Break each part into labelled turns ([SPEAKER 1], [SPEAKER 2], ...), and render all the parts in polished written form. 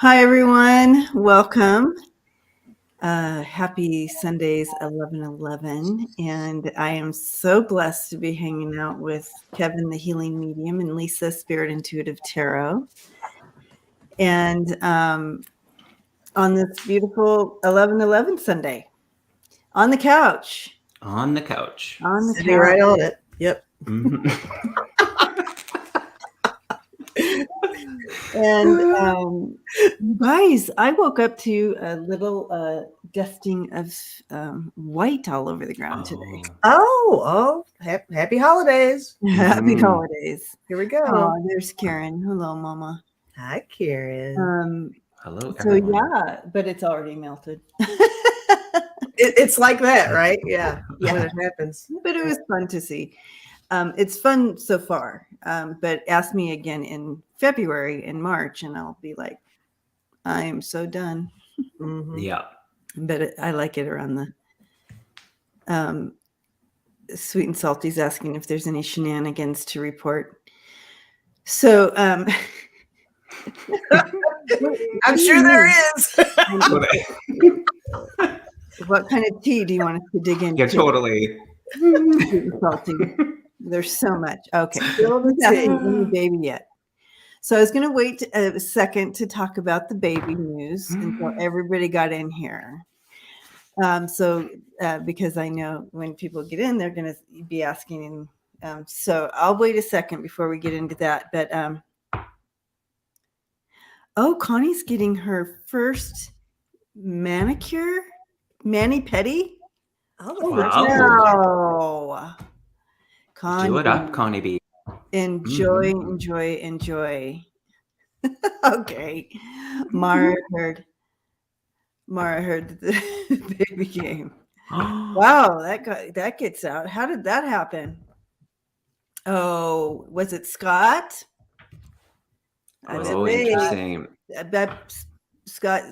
[SPEAKER 1] Hi, everyone. Welcome. Happy Sundays, 11:11. And I am so blessed to be hanging out with Kevin, the Healing Medium, and Lisa, Spirit Intuitive Tarot. And on this beautiful 11:11 Sunday, on the couch.
[SPEAKER 2] On the couch.
[SPEAKER 1] On the
[SPEAKER 3] Sitting
[SPEAKER 1] couch.
[SPEAKER 3] right on it. Yep.
[SPEAKER 2] Mhm.
[SPEAKER 1] And you guys, I woke up to a little dusting of white all over the ground today.
[SPEAKER 3] Happy holidays.
[SPEAKER 1] Happy holidays.
[SPEAKER 3] Here we go.
[SPEAKER 1] Oh, there's Karen. Hello, Mama.
[SPEAKER 3] Hi, Karen.
[SPEAKER 2] Hello,
[SPEAKER 1] So
[SPEAKER 2] everyone.
[SPEAKER 1] yeah, but it's already melted.
[SPEAKER 3] It's like that, right? Yeah.
[SPEAKER 1] Yeah.
[SPEAKER 3] When it happens.
[SPEAKER 1] But it was fun to see. It's fun so far. But ask me again in February and March, and I'll be like, I am so done.
[SPEAKER 3] Mhm.
[SPEAKER 2] Yeah.
[SPEAKER 1] But I like it around the Sweet and Salty's asking if there's any shenanigans to report. So
[SPEAKER 3] I'm sure there is.
[SPEAKER 1] What kind of tea do you want us to dig into?
[SPEAKER 2] Yeah, totally.
[SPEAKER 1] Sweet and salty. There's so much. Okay.
[SPEAKER 3] Spill the
[SPEAKER 1] Not
[SPEAKER 3] tea.
[SPEAKER 1] any baby yet. So I was going to wait a second to talk about the baby news until everybody got in here. Because I know when people get in, they're going to be asking. So I'll wait a second before we get into that. But Connie's getting her first manicure, mani-pedi.
[SPEAKER 3] Oh,
[SPEAKER 2] Wow.
[SPEAKER 1] No. Connie,
[SPEAKER 2] Do it up, Connie B.
[SPEAKER 1] enjoy. Okay. Mara heard the baby game. Wow, that gets out. How did that happen? Oh, was it Scott?
[SPEAKER 2] Oh, interesting.
[SPEAKER 1] I bet Scott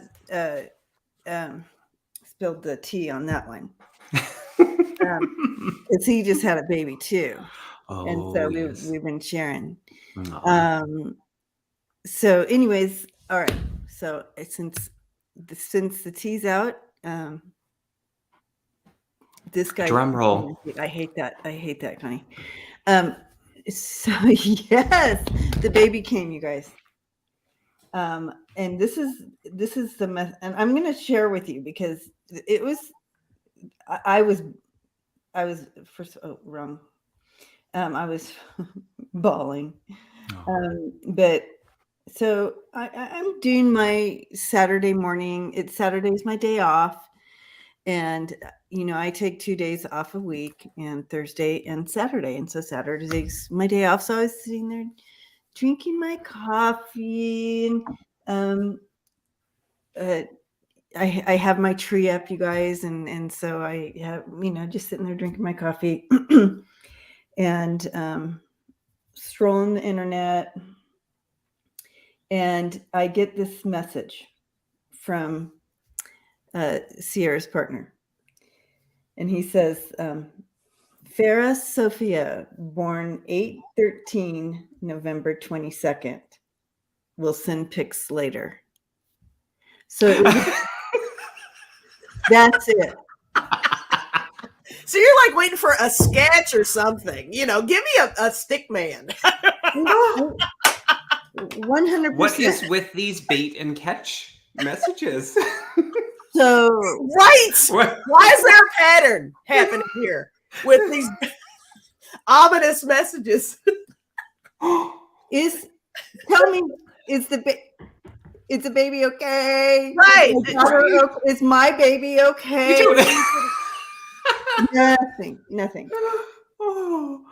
[SPEAKER 1] spilled the tea on that one. Because he just had a baby too. And so
[SPEAKER 2] yes.
[SPEAKER 1] we've been sharing.
[SPEAKER 2] Aw.
[SPEAKER 1] So anyways, all right. So since the tea's out, this guy.
[SPEAKER 2] Drum roll.
[SPEAKER 1] I hate that, Connie. So yes, the baby came, you guys. And this is the mess, and I'm going to share with you because it was. I was first. Oh, wrong. I was bawling. But so I'm doing my Saturday morning. Saturday's my day off. And, I take 2 days off a week, and Thursday and Saturday. And so Saturday's my day off. So I was sitting there drinking my coffee. And I have my tree up, you guys. And so I have, just sitting there drinking my coffee and strolling the internet. And I get this message from Sierra's partner. And he says, Farah Sophia, born 8/13, November 22nd. We'll send pics later. So that's it.
[SPEAKER 3] So you're like waiting for a sketch or something. Give me a stick man.
[SPEAKER 1] 100%.
[SPEAKER 2] What is with these bait and catch messages?
[SPEAKER 1] So
[SPEAKER 3] right. Why is there a pattern happening here with these ominous messages?
[SPEAKER 1] Tell me, is the baby okay?
[SPEAKER 3] Right.
[SPEAKER 1] Is my baby okay? Nothing.
[SPEAKER 2] Oh.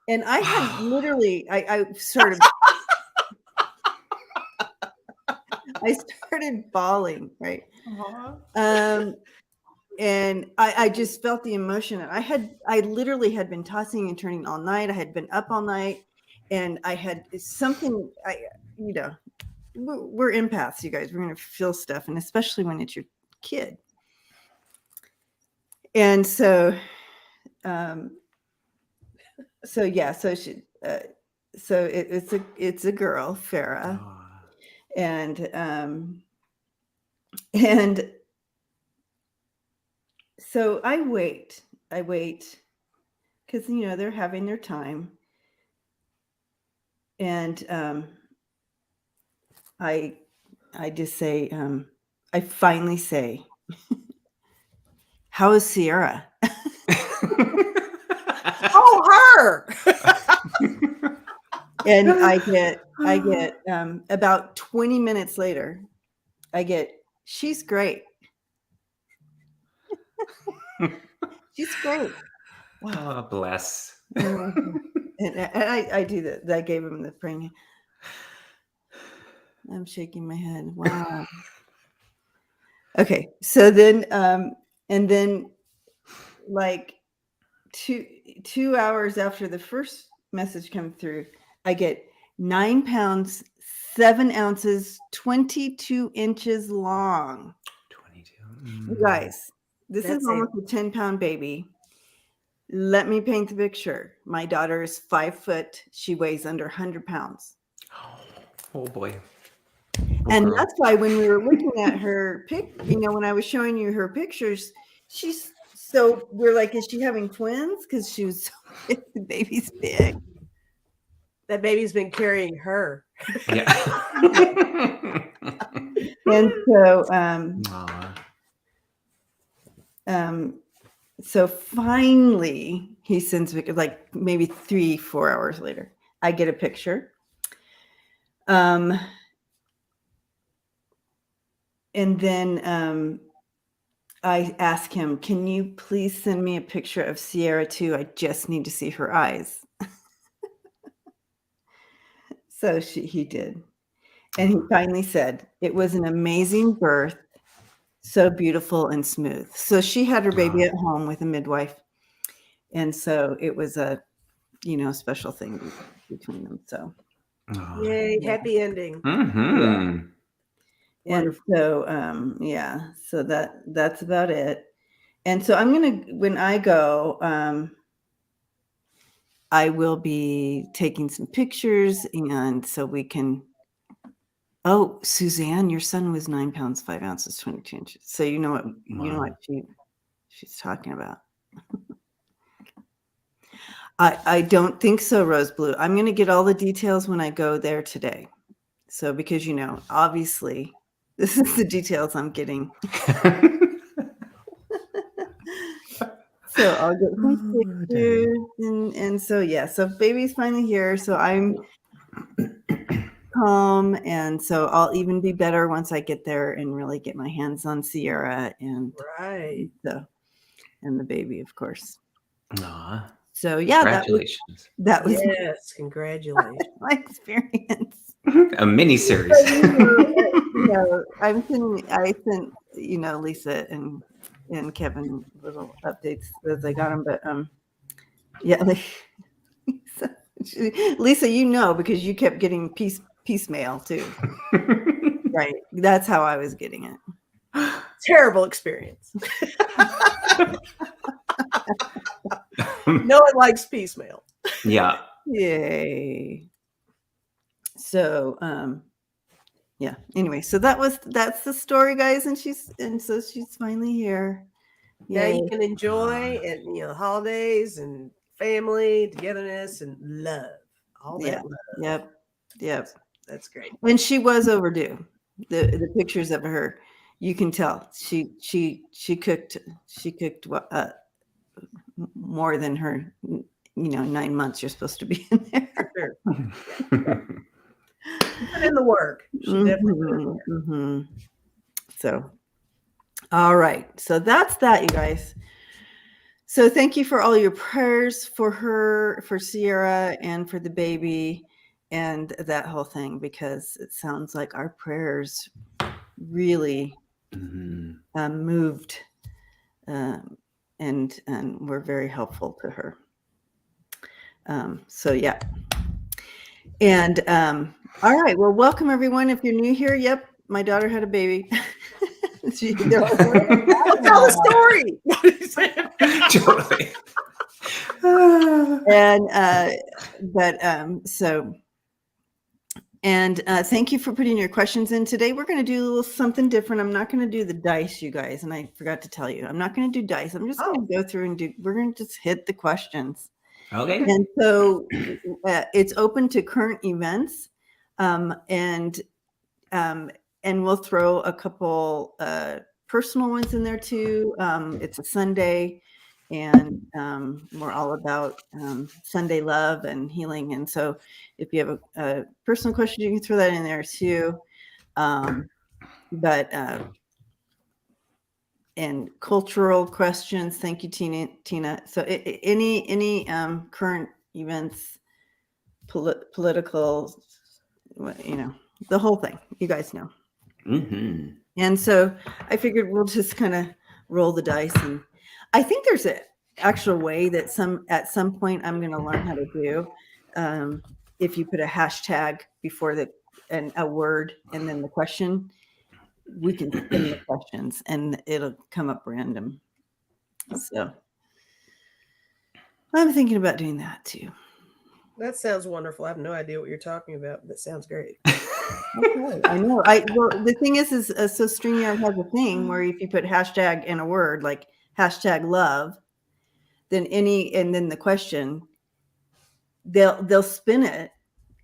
[SPEAKER 1] And I had literally, I started bawling, right? And I just felt the emotion. I literally had been tossing and turning all night. I had been up all night, and I had something. We're empaths, you guys. We're gonna feel stuff, and especially when it's your kid. And so, it's a girl, Farah. And so I wait because they're having their time. And I just say, I finally say, how is Sierra?
[SPEAKER 3] Oh, her.
[SPEAKER 1] And I get about 20 minutes later, I get, she's great. She's great.
[SPEAKER 2] Oh, bless.
[SPEAKER 1] And I do that. I gave him the praying. I'm shaking my head. Wow. Okay. So then, and then like 2 hours after the first message come through, I get 9 pounds, 7 ounces, 22 inches long.
[SPEAKER 2] 22.
[SPEAKER 1] You guys, this
[SPEAKER 3] That's
[SPEAKER 1] is almost a 10-pound baby. Let me paint the picture. My daughter is 5 foot. She weighs under 100 pounds.
[SPEAKER 2] Oh boy.
[SPEAKER 1] And that's why when we were looking at her when I was showing you her pictures, we're like, is she having twins? Because she was so big, the baby's big.
[SPEAKER 3] That baby's been carrying her.
[SPEAKER 2] Yeah.
[SPEAKER 1] And so,
[SPEAKER 2] Aw.
[SPEAKER 1] so finally he sends me, like maybe 3-4 hours later, I get a picture. And then I ask him, can you please send me a picture of Sierra too? I just need to see her eyes. So he did. And he finally said, it was an amazing birth, so beautiful and smooth. So she had her baby at home with a midwife. And so it was a, special thing between them. So.
[SPEAKER 3] Yay, happy ending.
[SPEAKER 2] Mm-hmm.
[SPEAKER 1] And so, so that's about it. And so when I go, I will be taking some pictures, and so we can. Oh, Suzanne, your son was 9 pounds, 5 ounces, 22 inches. So you know what she's talking about. I don't think so, Rose Blue. I'm going to get all the details when I go there today. So because obviously, this is the details I'm getting. So I'll get some pictures, and so baby's finally here. So I'm home, and so I'll even be better once I get there and really get my hands on Sierra and the baby, of course.
[SPEAKER 2] Aw.
[SPEAKER 1] So yeah,
[SPEAKER 2] Congratulations.
[SPEAKER 1] that was
[SPEAKER 3] yes, congratulations.
[SPEAKER 1] my experience.
[SPEAKER 2] A mini series.
[SPEAKER 1] I sent Lisa and Kevin little updates as I got them, but Lisa, because you kept getting piecemeal too. Right, that's how I was getting it.
[SPEAKER 3] Terrible experience. No one likes piecemeal.
[SPEAKER 2] Yeah.
[SPEAKER 1] Yay. So anyway, so that's the story, guys, and so she's finally here.
[SPEAKER 3] Now you can enjoy holidays and family togetherness and love. All that love.
[SPEAKER 1] Yep.
[SPEAKER 3] That's great.
[SPEAKER 1] And she was overdue. The pictures of her, you can tell she cooked more than her 9 months you're supposed to be in there.
[SPEAKER 3] Sure. Put in the work. She definitely put in the work.
[SPEAKER 1] Mm-hmm. So, all right. So that's that, you guys. So thank you for all your prayers for her, for Sierra, and for the baby, and that whole thing, because it sounds like our prayers really moved, and were very helpful to her. So yeah. And all right. Well, welcome everyone. If you're new here, yep, my daughter had a baby. They're like,
[SPEAKER 3] tell the story.
[SPEAKER 2] Totally.
[SPEAKER 1] And so And thank you for putting your questions in today. We're going to do a little something different. I'm not going to do the dice, you guys. And I forgot to tell you, I'm not going to do dice. I'm just going to go through and we're going to just hit the questions.
[SPEAKER 2] Okay.
[SPEAKER 1] And so it's open to current events. And we'll throw a couple personal ones in there too. It's a Sunday, and we're all about Sunday love and healing. And so if you have a personal question, you can throw that in there too. And cultural questions. Thank you, Tina. So any current events, political, the whole thing, you guys know.
[SPEAKER 2] Mm-hmm.
[SPEAKER 1] And so I figured we'll just kind of roll the dice. And I think there's an actual way that at some point I'm going to learn how to do. If you put a hashtag before a word and then the question, we can spin the questions and it'll come up random. So I'm thinking about doing that too.
[SPEAKER 3] That sounds wonderful. I have no idea what you're talking about, but that sounds great.
[SPEAKER 1] Okay, I know. Well, the thing is so StreamYard has a thing where if you put hashtag in a word like hashtag love, then and then the question, they'll spin it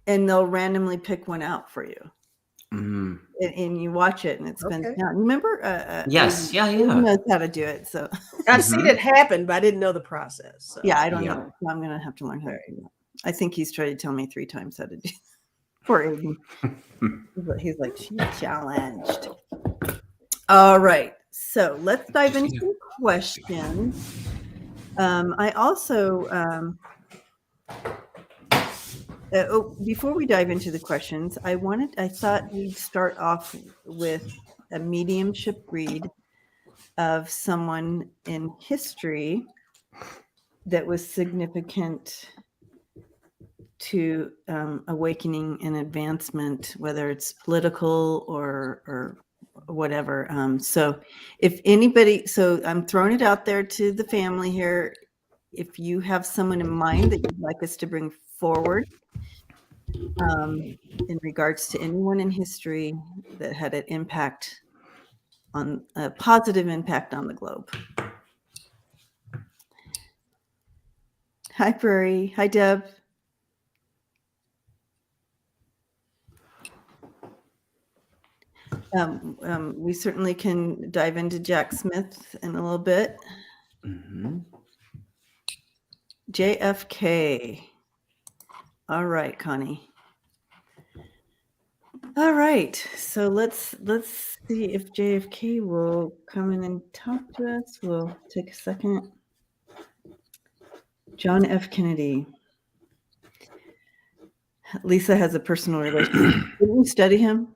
[SPEAKER 1] and they'll randomly pick one out for you.
[SPEAKER 2] Mm.
[SPEAKER 1] And you watch it and it spins
[SPEAKER 3] Okay.
[SPEAKER 1] down. Remember?
[SPEAKER 2] Yes.
[SPEAKER 1] Amy knows how to do it. So
[SPEAKER 3] I've seen it happen, but I didn't know the process. So.
[SPEAKER 1] yeah, I don't know. So I'm going to have to learn how to do that. I think he's tried to tell me 3 times how to do it. Poor Aiden. He's like, she's challenged. All right. So let's dive into questions. I also, before we dive into the questions, I thought we'd start off with a mediumship read of someone in history that was significant to awakening and advancement, whether it's political or whatever. So if anybody, so I'm throwing it out there to the family here. If you have someone in mind that you'd like us to bring forward in regards to anyone in history that had an impact on a positive impact on the globe. Hi, Prairie. Hi, Deb. We certainly can dive into Jack Smith in a little bit.
[SPEAKER 2] Mm-hmm.
[SPEAKER 1] JFK. All right, Connie. All right, so let's see if JFK will come in and talk to us. We'll take a second. John F. Kennedy. Lisa has a personal relationship. Didn't you study him?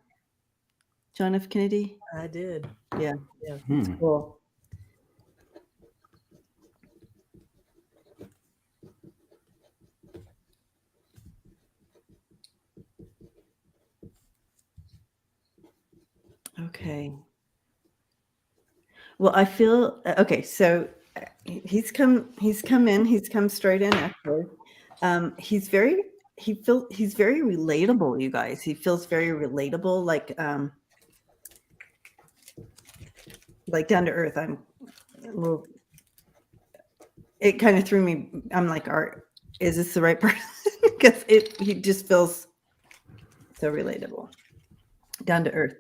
[SPEAKER 1] John F. Kennedy?
[SPEAKER 3] I did.
[SPEAKER 1] Yeah.
[SPEAKER 3] Yeah.
[SPEAKER 1] That's cool. Okay. Well, I feel okay. So he's come in. He's come straight in. Actually, he's very relatable. You guys, he feels very relatable. Like down to earth. It kind of threw me. I'm like, is this the right person? Because he just feels so relatable, down to earth.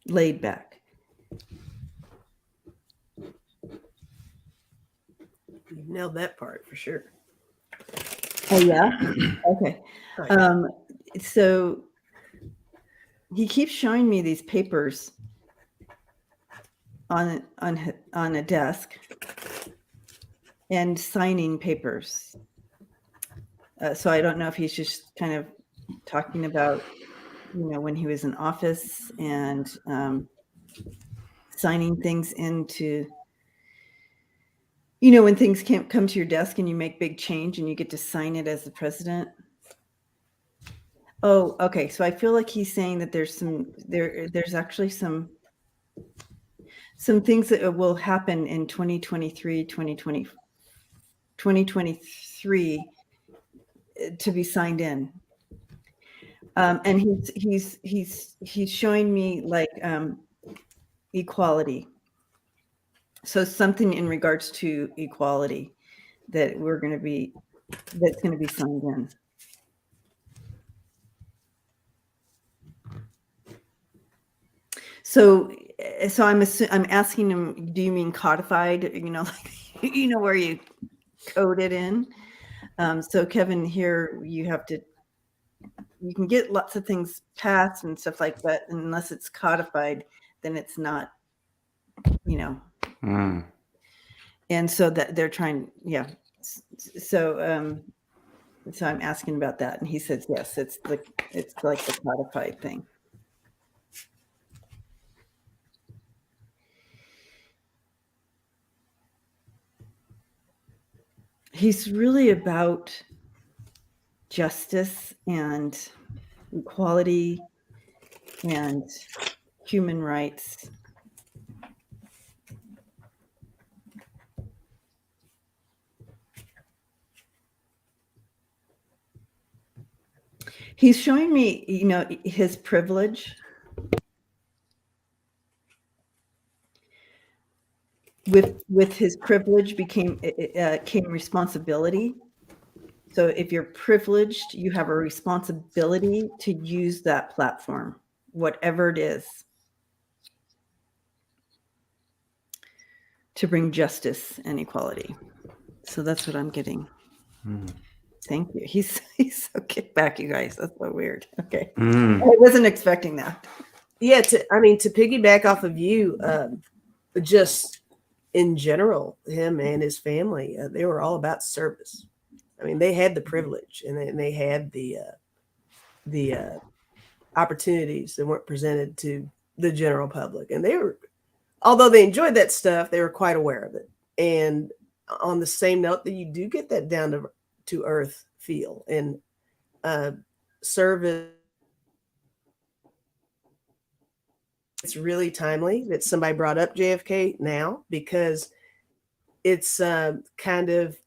[SPEAKER 1] Laid back.
[SPEAKER 3] You nailed that part for sure.
[SPEAKER 1] Oh yeah. Okay. So he keeps showing me these papers on a desk and signing papers. So I don't know if he's just kind of talking about, when he was in office and signing things into, when things can't come to your desk and you make big change and you get to sign it as the president. Oh, okay. So I feel like he's saying that there's actually some some things that will happen in 2023 to be signed in. And he's showing me like equality. So something in regards to equality that that's going to be signed in. So I'm asking him, do you mean codified? Like, where you code it in. So Kevin, here you can get lots of things passed and stuff like that. Unless it's codified, then it's not, And so that they're trying, yeah. So I'm asking about that, and he says yes, it's like the codified thing. He's really about justice and equality and human rights. He's showing me, his privilege. With his privilege came responsibility. So if you're privileged, you have a responsibility to use that platform, whatever it is, to bring justice and equality. So that's what I'm getting. Thank you. He's so kicked back, you guys. That's so weird. Okay. I wasn't expecting that.
[SPEAKER 3] Yeah, to piggyback off of you, just in general, him and his family, they were all about service. I mean, they had the privilege and they had the opportunities that weren't presented to the general public. And although they enjoyed that stuff, they were quite aware of it. And on the same note, that you do get that down to earth feel and service. It's really timely that somebody brought up JFK now, because it's kind of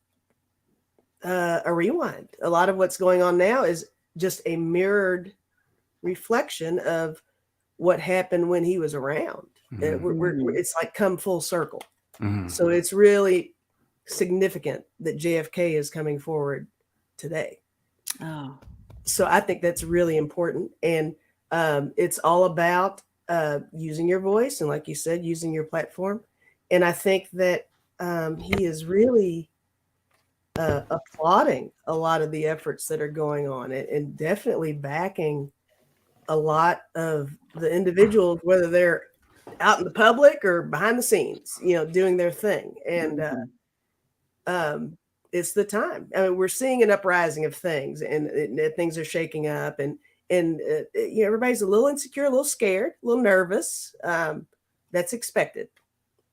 [SPEAKER 3] a rewind. A lot of what's going on now is just a mirrored reflection of what happened when he was around. It's like come full circle. So it's really significant that JFK is coming forward today.
[SPEAKER 1] Oh,
[SPEAKER 3] so I think that's really important. And it's all about using your voice. And like you said, using your platform. And I think that he is really applauding a lot of the efforts that are going on and definitely backing a lot of the individuals, whether they're out in the public or behind the scenes, doing their thing. And it's the time. I mean, we're seeing an uprising of things, and things are shaking up, and everybody's a little insecure, a little scared, a little nervous. That's expected.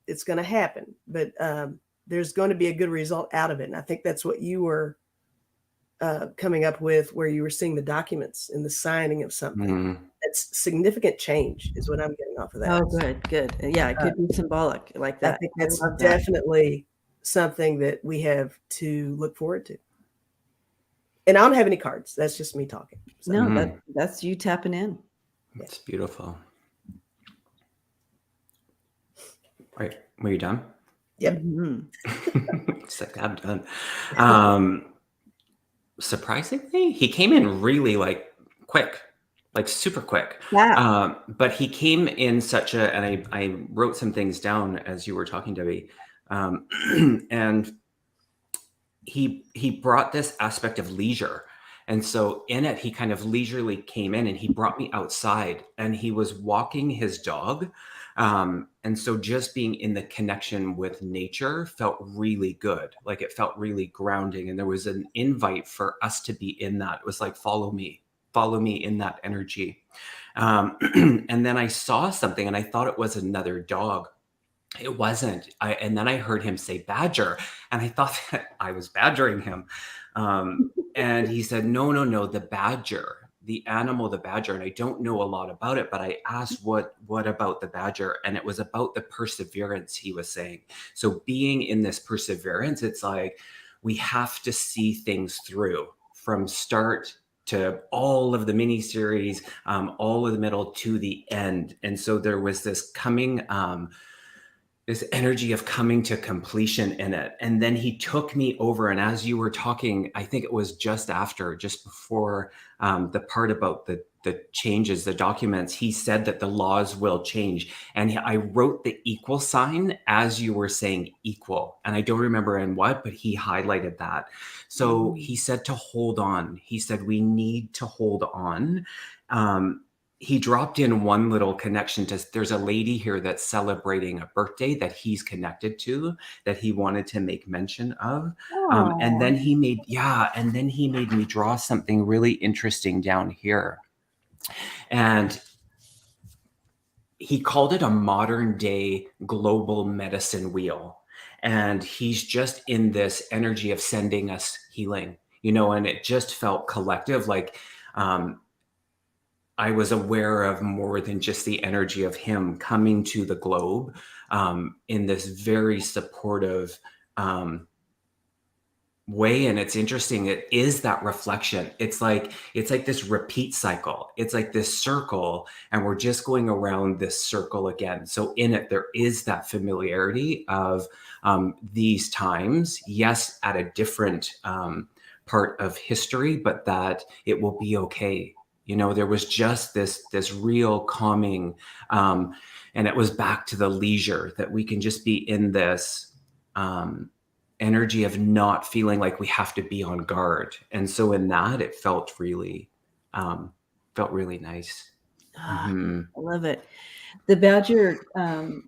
[SPEAKER 3] It's going to happen, but there's going to be a good result out of it. And I think that's what you were coming up with, where you were seeing the documents and the signing of something. That's significant change is what I'm getting off of that.
[SPEAKER 1] Oh, good. Yeah, it could be symbolic like that.
[SPEAKER 3] I think that's definitely something that we have to look forward to. And I don't have any cards. That's just me talking.
[SPEAKER 1] So. No, that's you tapping in.
[SPEAKER 2] It's beautiful. Right. Were you done?
[SPEAKER 3] Yep.
[SPEAKER 2] It's like, I'm done. Surprisingly, he came in really quick, super quick.
[SPEAKER 1] Yeah.
[SPEAKER 2] But he came in such a, and I wrote some things down as you were talking, Debbie. And he brought this aspect of leisure. And so in it, he kind of leisurely came in and he brought me outside, and he was walking his dog. And so just being in the connection with nature felt really good. Like it felt really grounding. And there was an invite for us to be in that. It was like, follow me in that energy. And then I saw something and I thought it was another dog. It wasn't. And then I heard him say badger, and I thought that I was badgering him. And he said, no, the badger. the animal, the badger, and I don't know a lot about it, but I asked what about the badger, and it was about the perseverance he was saying. So being in this perseverance, it's like we have to see things through from start to all of the mini series, all of the middle to the end. And so there was this coming, this energy of coming to completion in it. And then he took me over. And as you were talking, I think it was just before the part about the changes, the documents, he said that the laws will change. And I wrote the equal sign as you were saying equal. And I don't remember in what, but he highlighted that. So he said to hold on. He said, we need to hold on. He dropped in one little connection to, there's a lady here that's celebrating a birthday that he's connected to, that he wanted to make mention of. And then he made me draw something really interesting down here. And he called it a modern day global medicine wheel. And he's just in this energy of sending us healing, and it just felt collective, like, I was aware of more than just the energy of him coming to the globe in this very supportive way. And it's interesting. It is that reflection. It's like this repeat cycle. It's like this circle, and we're just going around this circle again. So in it, there is that familiarity of these times, yes, at a different part of history, but that it will be okay. There was just this real calming, and it was back to the leisure, that we can just be in this energy of not feeling like we have to be on guard. And so in that, it felt really nice.
[SPEAKER 1] I love it. The badger, when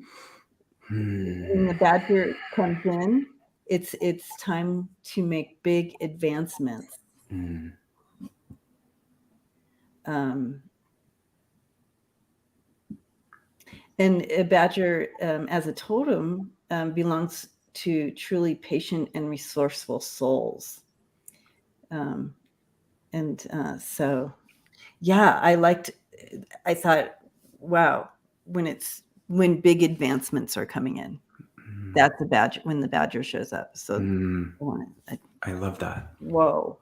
[SPEAKER 1] the badger comes in, it's time to make big advancements. And a badger, as a totem, belongs to truly patient and resourceful souls. So, yeah, I thought, wow, when big advancements are coming in, that's a badger, when the badger shows up. So
[SPEAKER 2] I love that.
[SPEAKER 1] Whoa.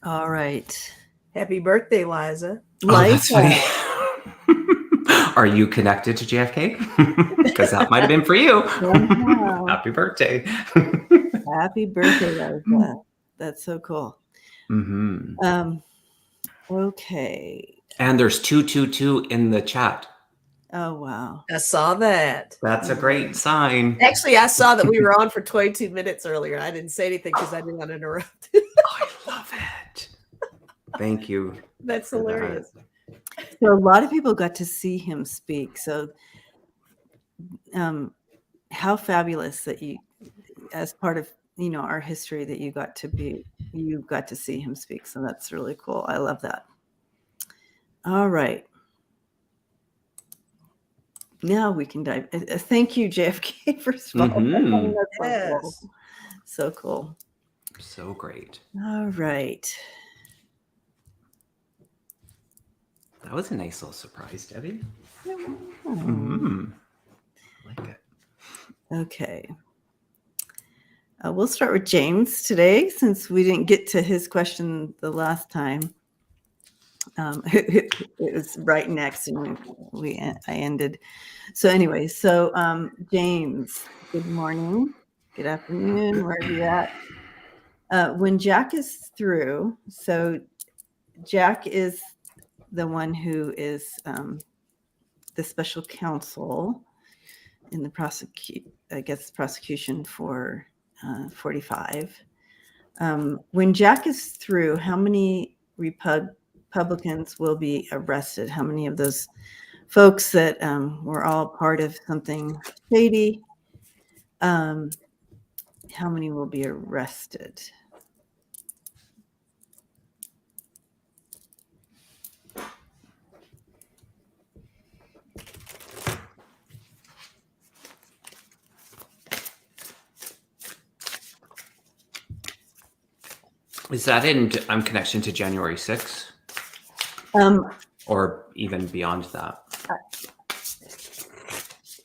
[SPEAKER 1] All right.
[SPEAKER 3] Happy birthday, Liza.
[SPEAKER 2] Oh, that's funny. Are you connected to JFK? Because that might have been for you. Happy birthday.
[SPEAKER 1] Happy birthday, Liza. That's so cool. Okay.
[SPEAKER 2] And there's 222 in the chat.
[SPEAKER 1] Oh, wow.
[SPEAKER 3] I saw that.
[SPEAKER 2] That's a great sign.
[SPEAKER 3] Actually, I saw that we were on for 22 minutes earlier. I didn't say anything because I didn't want to interrupt.
[SPEAKER 2] I love it. Thank you.
[SPEAKER 3] That's hilarious.
[SPEAKER 1] So a lot of people got to see him speak. So how fabulous that you, as part of, our history, that you got to see him speak. So that's really cool. I love that. All right. Now we can dive. Thank you, JFK, first of all. That's so cool.
[SPEAKER 2] So great.
[SPEAKER 1] All right.
[SPEAKER 2] That was a nice little surprise, Debbie. I like it.
[SPEAKER 1] Okay. We'll start with James today, since we didn't get to his question the last time. It was right next, and I ended. So anyway, James, good morning, good afternoon, wherever you're at. When Jack is through, so Jack is the one who is the special counsel in the prosecution for 45. When Jack is through, how many Republicans will be arrested? How many of those folks that were all part of something shady, how many will be arrested?
[SPEAKER 2] Is that in connection to January 6th
[SPEAKER 1] Um,
[SPEAKER 2] or even beyond that?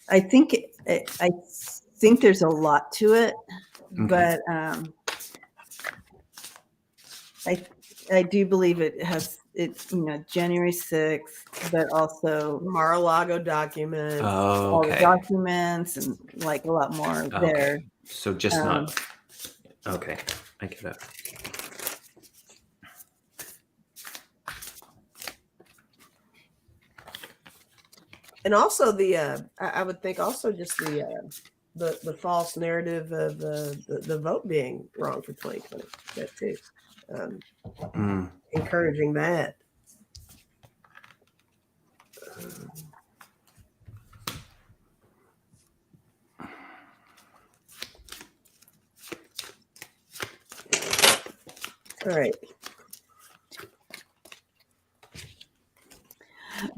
[SPEAKER 1] I think there's a lot to it,
[SPEAKER 2] Okay.
[SPEAKER 1] but I do believe it's January 6th, but also
[SPEAKER 3] Mar-a-Lago documents.
[SPEAKER 2] Oh,
[SPEAKER 1] all the
[SPEAKER 2] okay.
[SPEAKER 1] documents and like a lot more there.
[SPEAKER 2] Okay. So just not. Okay, I get it.
[SPEAKER 3] And also I would think also just the false narrative of the vote being wrong for 2020. That too, encouraging that. All right.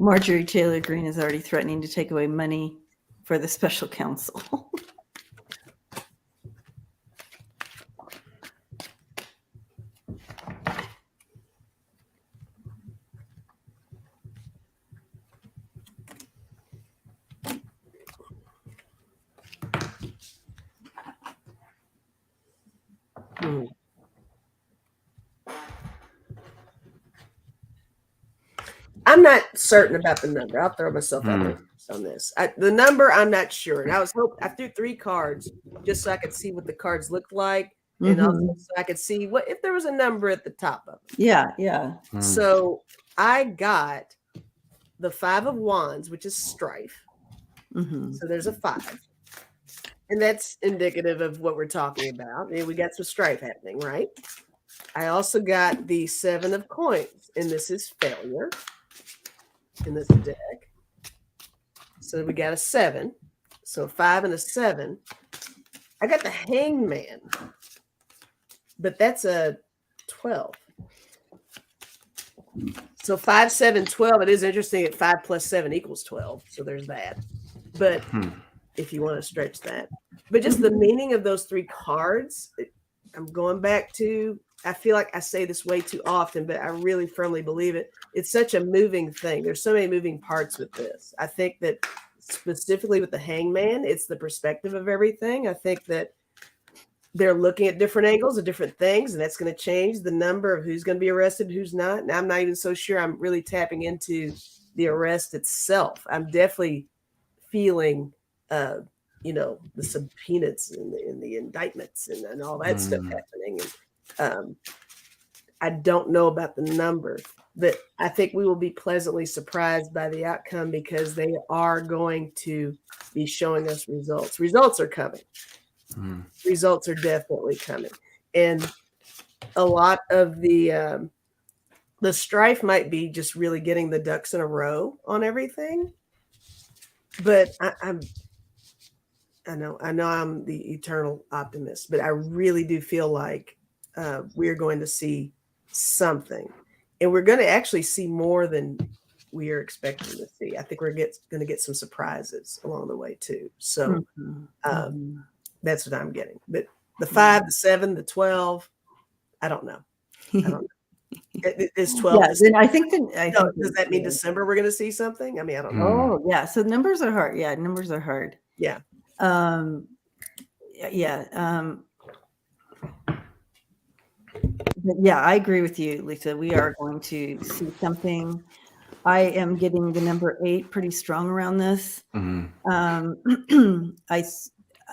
[SPEAKER 1] Marjorie Taylor Greene is already threatening to take away money for the special counsel.
[SPEAKER 3] I'm not certain about the number. I'll throw myself out there on this. The number, I'm not sure. And I threw 3 cards just so I could see what the cards looked like, and also so I could see what if there was a number at the top of it.
[SPEAKER 1] Yeah.
[SPEAKER 3] So I got the 5 of Wands, which is strife. So there's a 5. And that's indicative of what we're talking about. And we got some strife happening, right? I also got the 7 of Coins, and this is failure in this deck. So we got a 7. So 5 and a 7. I got the Hangman, but that's a 12. So 5, 7, 12. It is interesting that 5 plus 7 equals 12. So there's that. But if you want to stretch that, but just the meaning of those 3 cards, I'm going back to, I feel like I say this way too often, but I really firmly believe it. It's such a moving thing. There's so many moving parts with this. I think that specifically with the Hangman, it's the perspective of everything. I think that they're looking at different angles of different things, and that's going to change the number of who's going to be arrested, who's not. And I'm not even so sure I'm really tapping into the arrest itself. I'm definitely feeling, the subpoenas and the indictments and all that stuff happening. And I don't know about the number, but I think we will be pleasantly surprised by the outcome because they are going to be showing us results. Results are coming. Results are definitely coming. And a lot of the strife might be just really getting the ducks in a row on everything. But I know I'm the eternal optimist, but I really do feel like we're going to see something, and we're going to actually see more than we are expecting to see. I think we're going to get some surprises along the way too. So that's what I'm getting. But the 5, the 7, the 12, I don't know. It's 12.
[SPEAKER 1] Yeah, then I think
[SPEAKER 3] does that mean December we're going to see something? I mean, I don't know.
[SPEAKER 1] Oh, yeah. So numbers are hard. Yeah, numbers are hard.
[SPEAKER 3] Yeah.
[SPEAKER 1] But yeah, I agree with you, Lisa. We are going to see something. I am getting the number 8 pretty strong around this.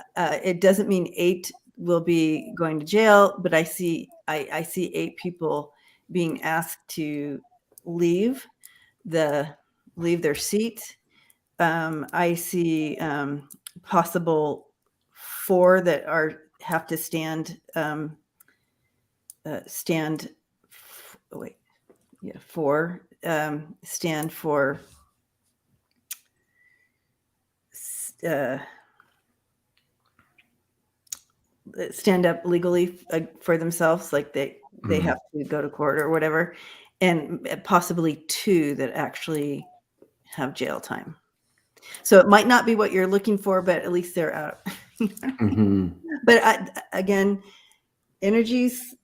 [SPEAKER 1] It doesn't mean 8 will be going to jail, but I see 8 people being asked to leave their seat. I see possible 4 that have to stand. 4 stand for stand up legally for themselves, like they have to go to court or whatever, and possibly 2 that actually have jail time. So it might not be what you're looking for, but at least they're out. But again, energies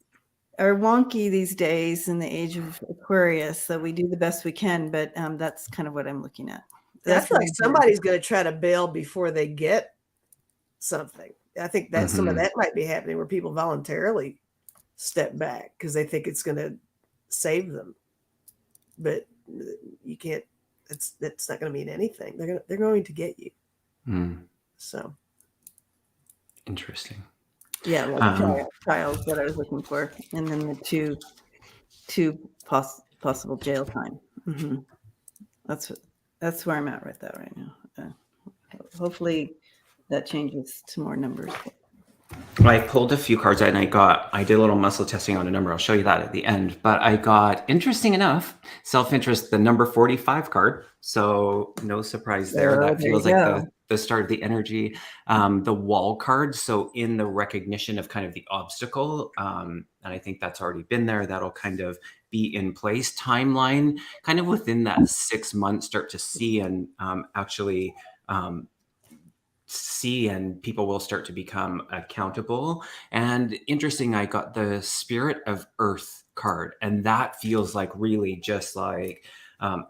[SPEAKER 1] are wonky these days in the age of Aquarius, so we do the best we can. But that's kind of what I'm looking at.
[SPEAKER 3] I feel like somebody's going to try to bail before they get something. I think that some of that might be happening where people voluntarily step back because they think it's going to save them. But you can't. That's not going to mean anything. They're going to get you. So
[SPEAKER 2] interesting.
[SPEAKER 1] Yeah, like trials that I was looking for, and then the two possible jail time. That's where I'm at right now. Hopefully, that changes to more numbers.
[SPEAKER 2] I pulled a few cards and I did a little muscle testing on a number. I'll show you that at the end. But I got, interesting enough, self-interest, the number 45 card. So no surprise there. That feels like the start of the energy. The wall card. So in the recognition of kind of the obstacle, and I think that's already been there. That'll kind of be in place. Timeline, kind of within that 6 months, start to see and actually see, and people will start to become accountable. And interesting, I got the Spirit of Earth card, and that feels like really just like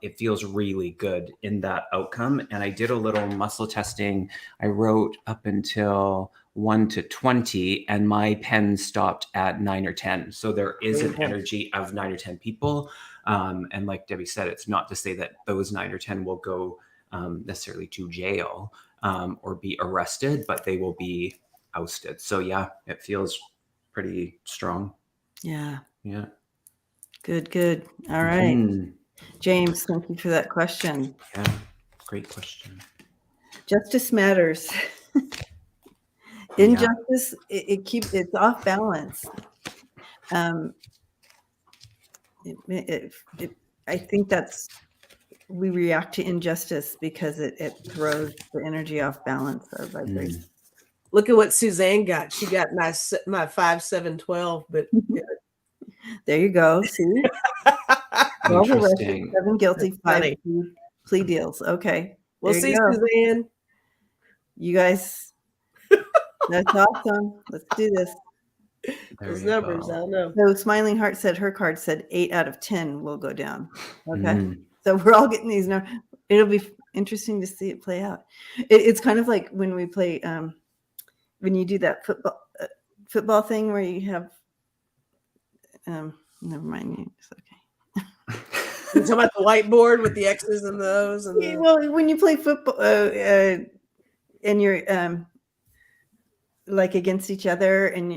[SPEAKER 2] it feels really good in that outcome. And I did a little muscle testing. I wrote up until 1 to 20, and my pen stopped at 9 or 10. So there is an energy of 9 or 10 people. And like Debbie said, it's not to say that those 9 or 10 will go necessarily to jail or be arrested, but they will be ousted. So yeah, it feels pretty strong.
[SPEAKER 1] Yeah. Good. All right. James, thank you for that question.
[SPEAKER 2] Yeah, great question.
[SPEAKER 1] Justice matters. Injustice, it's off balance. I think we react to injustice because it throws the energy off balance or vibration.
[SPEAKER 3] Look at what Suzanne got. She got my 5, 7, 12, but
[SPEAKER 1] there you go. See? 12 arrested, 7 guilty, 5 plea deals. Okay.
[SPEAKER 3] We'll see, Suzanne.
[SPEAKER 1] You guys, that's awesome. Let's do this.
[SPEAKER 3] Those numbers, I don't know.
[SPEAKER 1] So Smiling Heart said her card said 8 out of 10 will go down. Okay. So we're all getting these numbers. It'll be interesting to see it play out. It's kind of like when we play, when you do that football thing where you have, never mind. It's okay.
[SPEAKER 3] You're talking about the whiteboard with the X's and those. And
[SPEAKER 1] well, when you play football and you're like against each other, and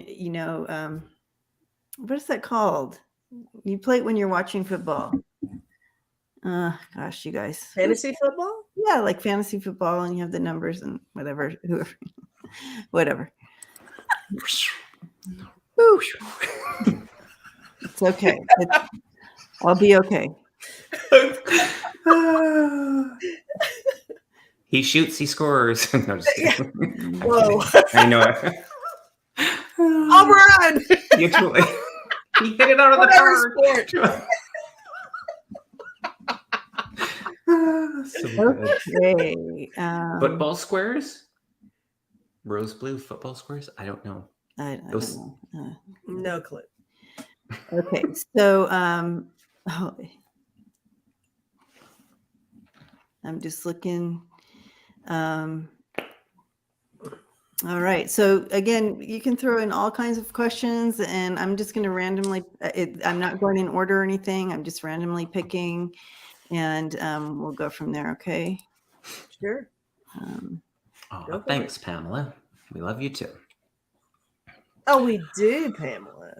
[SPEAKER 1] what is that called? You play it when you're watching football. Gosh, you guys.
[SPEAKER 3] Fantasy football?
[SPEAKER 1] Yeah, like fantasy football, and you have the numbers and whatever. It's okay. I'll be okay.
[SPEAKER 2] He shoots, he scores. No, just kidding.
[SPEAKER 3] Whoa.
[SPEAKER 2] I know it.
[SPEAKER 3] Home run!
[SPEAKER 2] He hit it out of the park.
[SPEAKER 1] Okay.
[SPEAKER 2] Football squares? Rose blue football squares? I don't know.
[SPEAKER 1] I don't know.
[SPEAKER 3] No clue.
[SPEAKER 1] Okay, so I'm just looking. All right. So again, you can throw in all kinds of questions, and I'm just going to randomly. I'm not going in order or anything. I'm just randomly picking, and we'll go from there. Okay.
[SPEAKER 3] Sure.
[SPEAKER 2] Thanks, Pamela. We love you too.
[SPEAKER 3] Oh, we do, Pamela.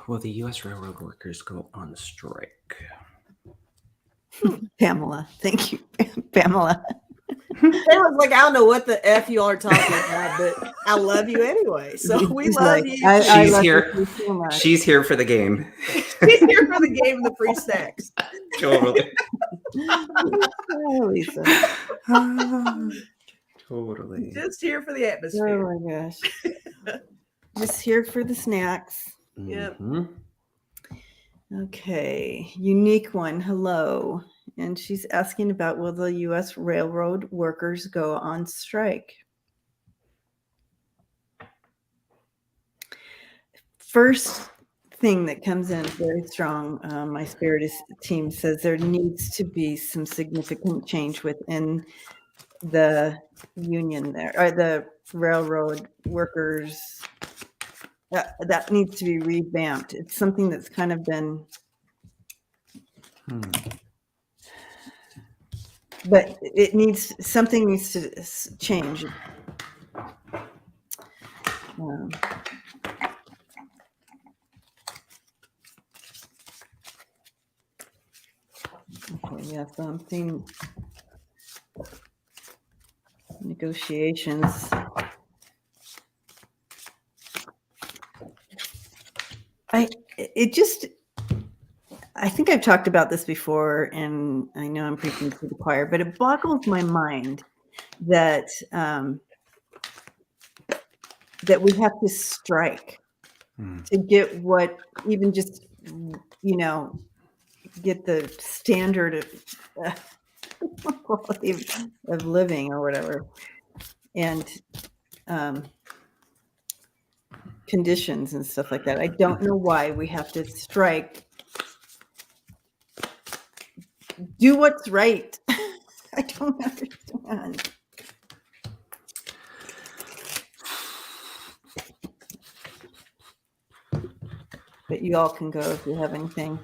[SPEAKER 2] Will the U.S. railroad workers go on strike?
[SPEAKER 1] Pamela. Thank you, Pamela.
[SPEAKER 3] Pamela's like, I don't know what the F you are talking about, but I love you anyway. So we love you.
[SPEAKER 2] She's here. She's here for the game.
[SPEAKER 3] She's here for the game and the free snacks.
[SPEAKER 2] Totally.
[SPEAKER 1] Oh, Lisa.
[SPEAKER 2] Totally.
[SPEAKER 3] Just here for the atmosphere.
[SPEAKER 1] Oh my gosh. Just here for the snacks.
[SPEAKER 3] Yep.
[SPEAKER 1] Okay. Unique one. Hello. And she's asking about, will the U.S. railroad workers go on strike? First, thing that comes in very strong. My spirit team says there needs to be some significant change within the union there, or the railroad workers. That needs to be revamped. It's something that's kind of been, but something needs to change. Okay, yeah, so I'm seeing negotiations. I think I've talked about this before, and I know I'm preaching to the choir, but it boggles my mind that that we have to strike to get what, even just, get the standard of quality of living or whatever, and conditions and stuff like that. I don't know why we have to strike. Do what's right. I don't understand. But you all can go if you have anything.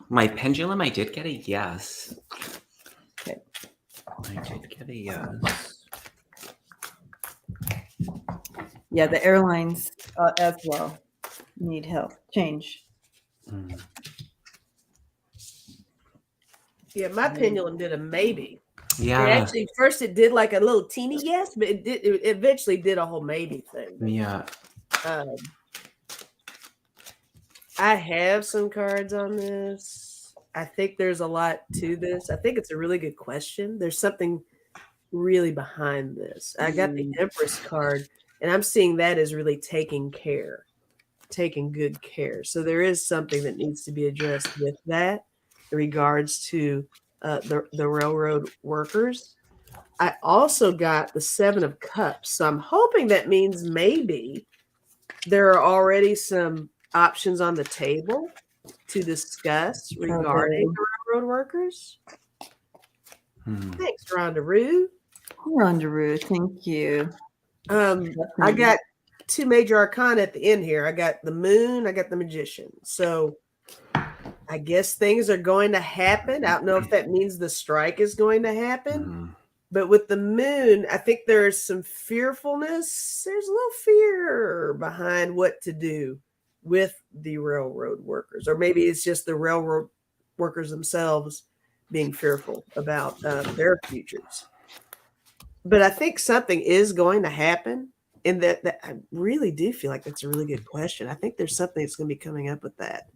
[SPEAKER 2] My pendulum, I did get a yes.
[SPEAKER 1] Okay.
[SPEAKER 2] I did get a yes.
[SPEAKER 1] Yeah, the airlines as well need help. Change.
[SPEAKER 3] Yeah, my pendulum did a maybe.
[SPEAKER 2] Yeah.
[SPEAKER 3] And actually, first it did like a little teeny yes, but it eventually did a whole maybe thing.
[SPEAKER 2] Yeah.
[SPEAKER 3] I have some cards on this. I think there's a lot to this. I think it's a really good question. There's something really behind this. I got the Empress card, and I'm seeing that as really taking good care. So there is something that needs to be addressed with that in regards to the railroad workers. I also got the Seven of Cups. So I'm hoping that means maybe there are already some options on the table to discuss regarding the railroad workers. Thanks, Rondaroo.
[SPEAKER 1] Rondaroo, thank you.
[SPEAKER 3] I got two major arcana at the end here. I got the Moon, I got the Magician. So I guess things are going to happen. I don't know if that means the strike is going to happen. But with the Moon, I think there's some fearfulness. There's a little fear behind what to do with the railroad workers. Or maybe it's just the railroad workers themselves being fearful about their futures. But I think something is going to happen. And that I really do feel like that's a really good question. I think there's something that's going to be coming up with that.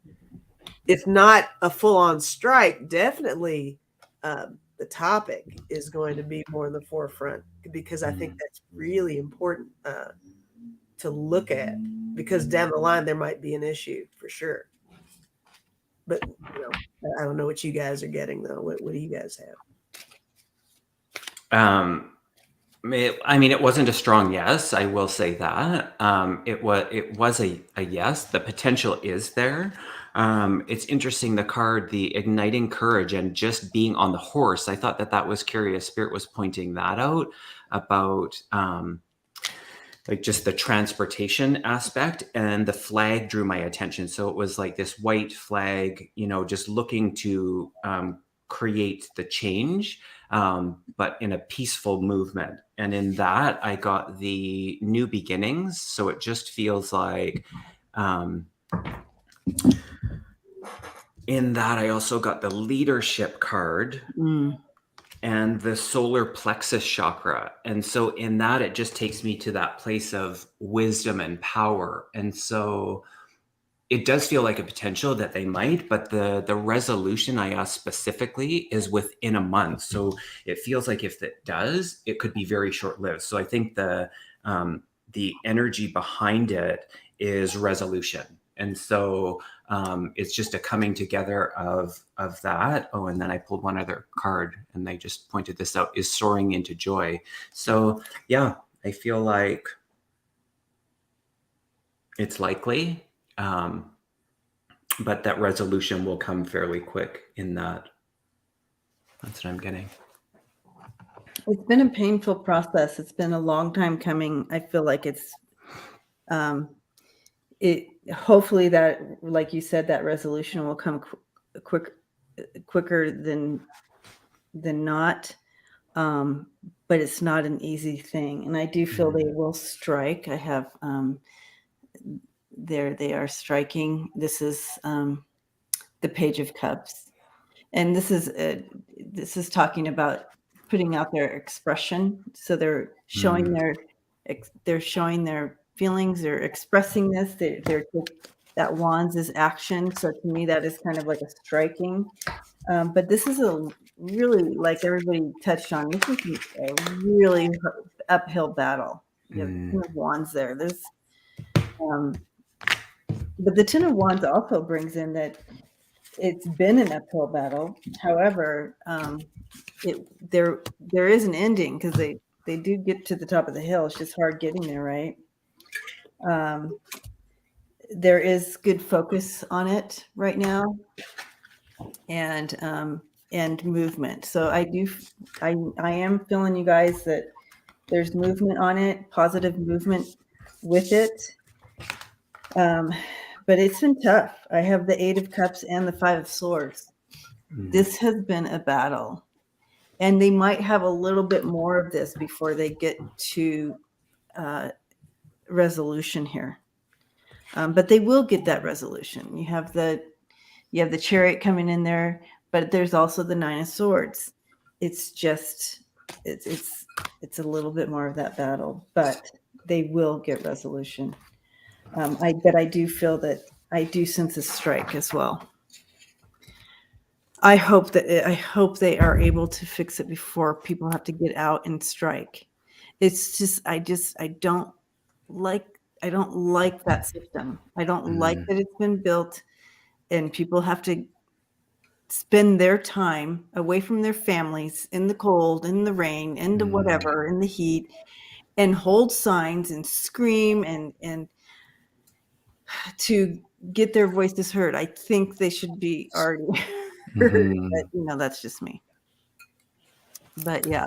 [SPEAKER 3] If not a full-on strike, definitely the topic is going to be more in the forefront, because I think that's really important to look at, because down the line there might be an issue for sure. But I don't know what you guys are getting though. What do you guys have?
[SPEAKER 2] I mean, it wasn't a strong yes. I will say that. It was a yes. The potential is there. It's interesting, the card, the igniting courage and just being on the horse. I thought that was curious. Spirit was pointing that out about like just the transportation aspect, and the flag drew my attention. So it was like this white flag, just looking to create the change, but in a peaceful movement. And in that, I got the new beginnings. So it just feels like, in that, I also got the leadership card and the solar plexus chakra. And so in that, it just takes me to that place of wisdom and power. And so it does feel like a potential that they might, but the resolution I asked specifically is within a month. So it feels like if it does, it could be very short-lived. So I think the energy behind it is resolution. And so it's just a coming together of that. Oh, and then I pulled one other card, and they just pointed this out, is soaring into joy. So yeah, I feel like it's likely, but that resolution will come fairly quick in that. That's what I'm getting.
[SPEAKER 1] It's been a painful process. It's been a long time coming. I feel like it's hopefully that, like you said, that resolution will come quicker than not. But it's not an easy thing, and I do feel they will strike. I have they are striking. This is the Page of Cups, and this is talking about putting out their expression. So they're showing their feelings. They're expressing this. That wands is action. So to me, that is kind of like a striking. But this is a really, like everybody touched on, this is a really uphill battle. You have Ten of Wands there. But the Ten of Wands also brings in that it's been an uphill battle. However, there is an ending, because they do get to the top of the hill. It's just hard getting there, right? There is good focus on it right now, and movement. So I am feeling, you guys, that there's movement on it, positive movement with it. But it's been tough. I have the Eight of Cups and the Five of Swords. This has been a battle, and they might have a little bit more of this before they get to resolution here. But they will get that resolution. You have the Chariot coming in there, but there's also the Nine of Swords. It's just it's a little bit more of that battle, but they will get resolution. But I do feel that I do sense a strike as well. I hope they are able to fix it before people have to get out and strike. It's just I don't like that system. I don't like that it's been built and people have to spend their time away from their families in the cold, in the rain, in the whatever, in the heat, and hold signs and scream and to get their voices heard. I think they should be already heard, but that's just me. But yeah,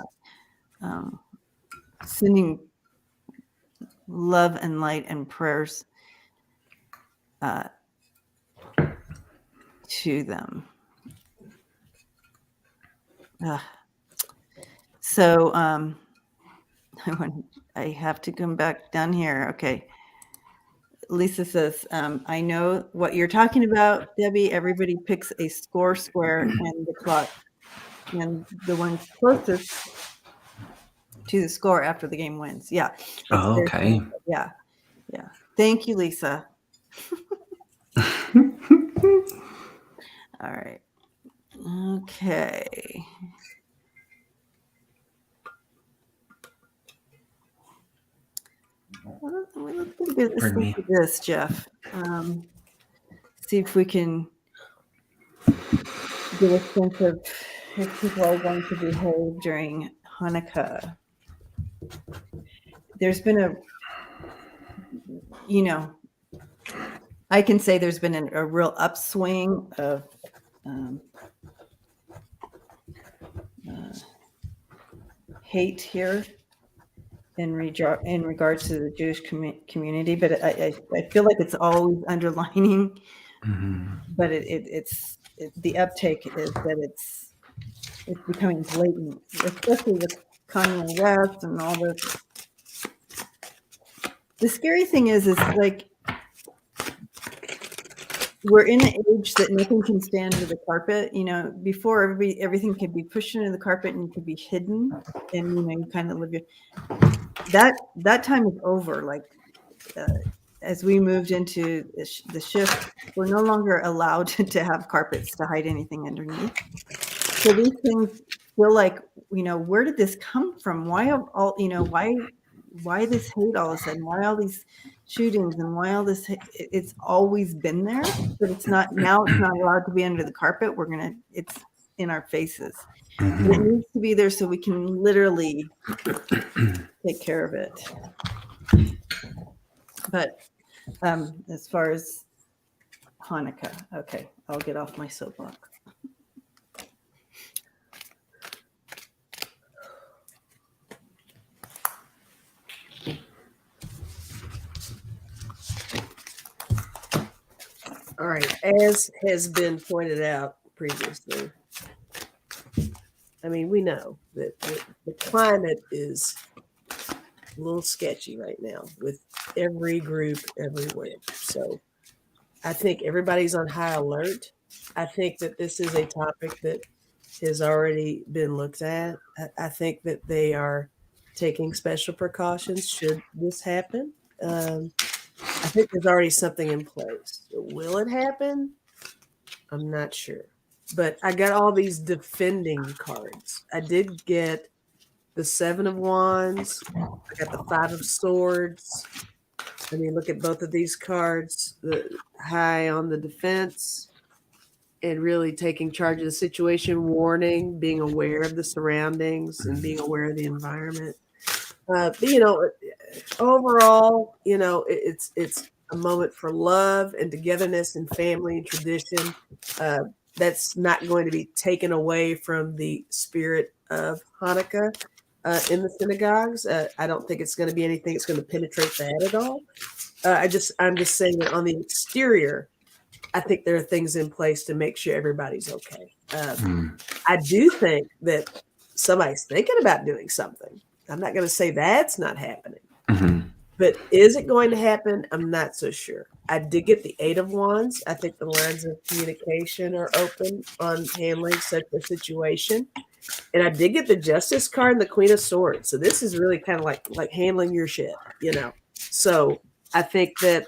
[SPEAKER 1] sending love and light and prayers to them. So I have to come back down here. Okay. Lisa says, I know what you're talking about, Debbie. Everybody picks a score square and the clock, and the one closest to the score after the game wins. Yeah.
[SPEAKER 2] Oh, okay.
[SPEAKER 1] Yeah. Yeah. Thank you, Lisa. All right. Okay. Let's get to this, Jeff. See if we can get a sense of if people are going to behave during Hanukkah. There's been I can say there's been a real upswing of hate here in regards to the Jewish community, but I feel like it's always underlining. But it's the uptake is that it's becoming blatant, especially with Kanye West and all this. The scary thing is like we're in an age that nothing can stand under the carpet. Before everything could be pushed under the carpet and could be hidden, and you kind of live your that time is over. Like as we moved into the shift, we're no longer allowed to have carpets to hide anything underneath. So these things feel like, where did this come from? Why why this hate all of a sudden? Why all these shootings and why all this? It's always been there, but it's not now. It's not allowed to be under the carpet. It's in our faces. But it needs to be there so we can literally take care of it. But As far as Hanukkah. Okay, I'll get off my soapbox.
[SPEAKER 3] All right. As has been pointed out previously, I mean, we know that the climate is a little sketchy right now with every group everywhere. So I think everybody's on high alert. I think that this is a topic that has already been looked at. I think that they are taking special precautions should this happen. I think there's already something in place. Will it happen? I'm not sure. But I got all these defending cards. I did get the Seven of Wands. I got the Five of Swords. I mean, look at both of these cards. The high on the defense and really taking charge of the situation, warning, being aware of the surroundings and being aware of the environment. But overall, it's a moment for love and togetherness and family and tradition. That's not going to be taken away from the spirit of Hanukkah in the synagogues. I don't think it's going to be anything that's going to penetrate that at all. I'm just saying that on the exterior, I think there are things in place to make sure everybody's okay. I do think that somebody's thinking about doing something. I'm not going to say that's not happening. But is it going to happen? I'm not so sure. I did get the Eight of Wands. I think the lines of communication are open on handling such a situation. And I did get the Justice card and the Queen of Swords. So this is really kind of like handling your shit, So I think that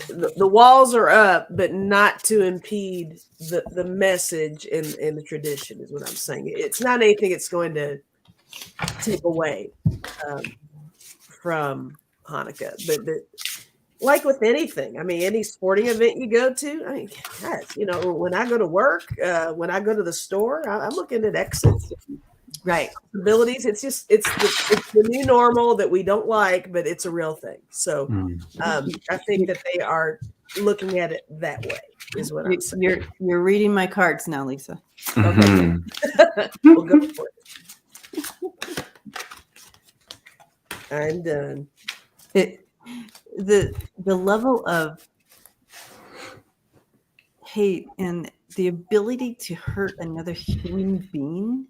[SPEAKER 3] the walls are up, but not to impede the message and the tradition is what I'm saying. It's not anything it's going to take away from Hanukkah, but like with anything, I mean, any sporting event you go to, I mean, guys, when I go to work, when I go to the store, I'm looking at exits,
[SPEAKER 1] Right?
[SPEAKER 3] Abilities. It's just it's the new normal that we don't like, but it's a real thing. So I think that they are looking at it that way. Is what I'm saying.
[SPEAKER 1] You're reading my cards now, Lisa.
[SPEAKER 3] Okay, we'll go for it. I'm done.
[SPEAKER 1] The level of hate and the ability to hurt another human being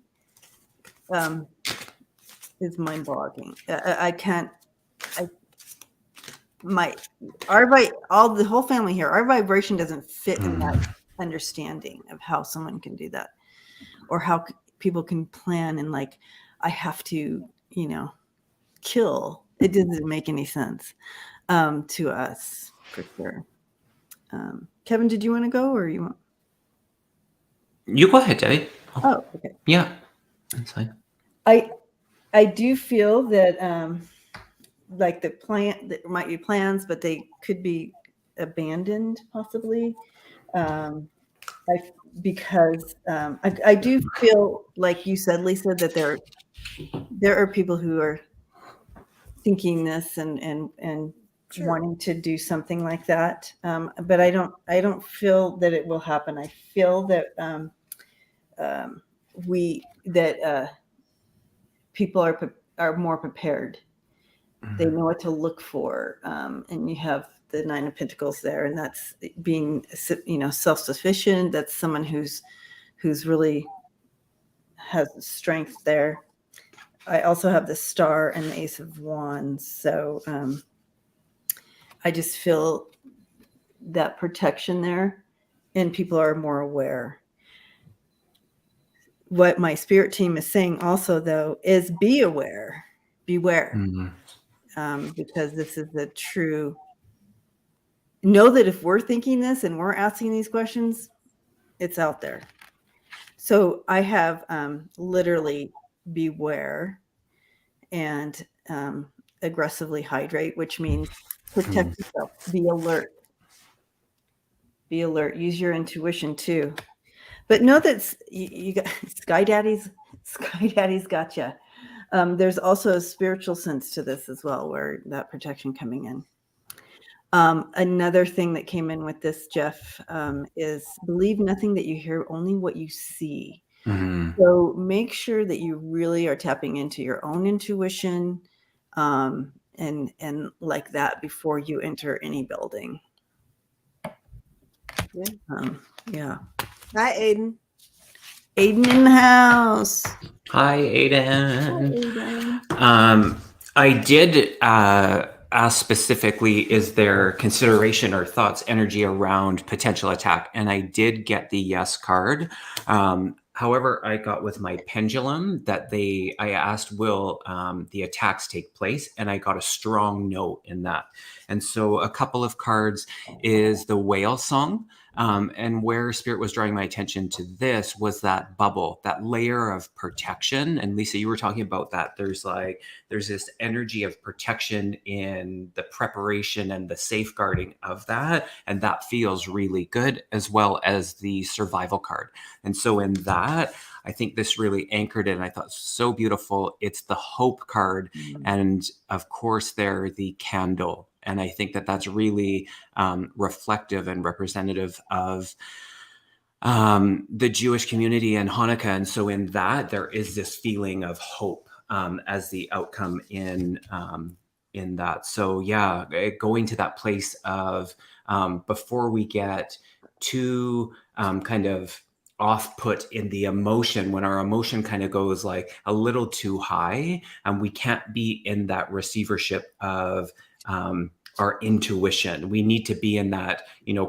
[SPEAKER 1] is mind-boggling. I can't. The whole family here, our vibration doesn't fit in that understanding of how someone can do that, or how people can plan and I have to, kill. It doesn't make any sense to us, for sure. Kevin, did you want to go, or you want?
[SPEAKER 2] You go ahead, Debbie.
[SPEAKER 1] Oh, okay.
[SPEAKER 2] Yeah, that's fine.
[SPEAKER 1] I do feel that there might be plans, but they could be abandoned possibly. Because I do feel like you said, Lisa, that there are people who are thinking this and
[SPEAKER 3] Sure.
[SPEAKER 1] wanting to do something like that. But I don't feel that it will happen. I feel that people are more prepared. They know what to look for, and you have the Nine of Pentacles there, and that's being self-sufficient. That's someone who's really has strength there. I also have the Star and the Ace of Wands, so I just feel that protection there, and people are more aware. What my spirit team is saying also, though, is beware. Because this is the true. Know that if we're thinking this and we're asking these questions, it's out there. So I have literally beware and aggressively hydrate, which means protect yourself. Be alert. Be alert. Use your intuition too. But know that you got Sky Daddy's got you. There's also a spiritual sense to this as well, where that protection coming in. Another thing that came in with this, Jeff, is believe nothing that you hear, only what you see.
[SPEAKER 2] Mhm.
[SPEAKER 1] So make sure that you really are tapping into your own intuition, and like that before you enter any building. Yeah.
[SPEAKER 3] Hi, Aiden.
[SPEAKER 1] Aiden in the house.
[SPEAKER 2] Hi, Aiden. I did ask specifically, is there consideration or thoughts, energy around potential attack? And I did get the yes card. However, I got with my pendulum that I asked, will the attacks take place? And I got a strong no in that. And so a couple of cards is the whale song. And where Spirit was drawing my attention to this was that bubble, that layer of protection. And Lisa, you were talking about that. There's this energy of protection in the preparation and the safeguarding of that. And that feels really good, as well as the survival card. And so in that, I think this really anchored it. And I thought so beautiful. It's the hope card. And of course, there the candle. And I think that that's really reflective and representative of the Jewish community and Hanukkah. And so in that, there is this feeling of hope as the outcome in that. So yeah, going to that place of before we get too kind of off put in the emotion, when our emotion kind of goes like a little too high, and we can't be in that receivership of our intuition. We need to be in that,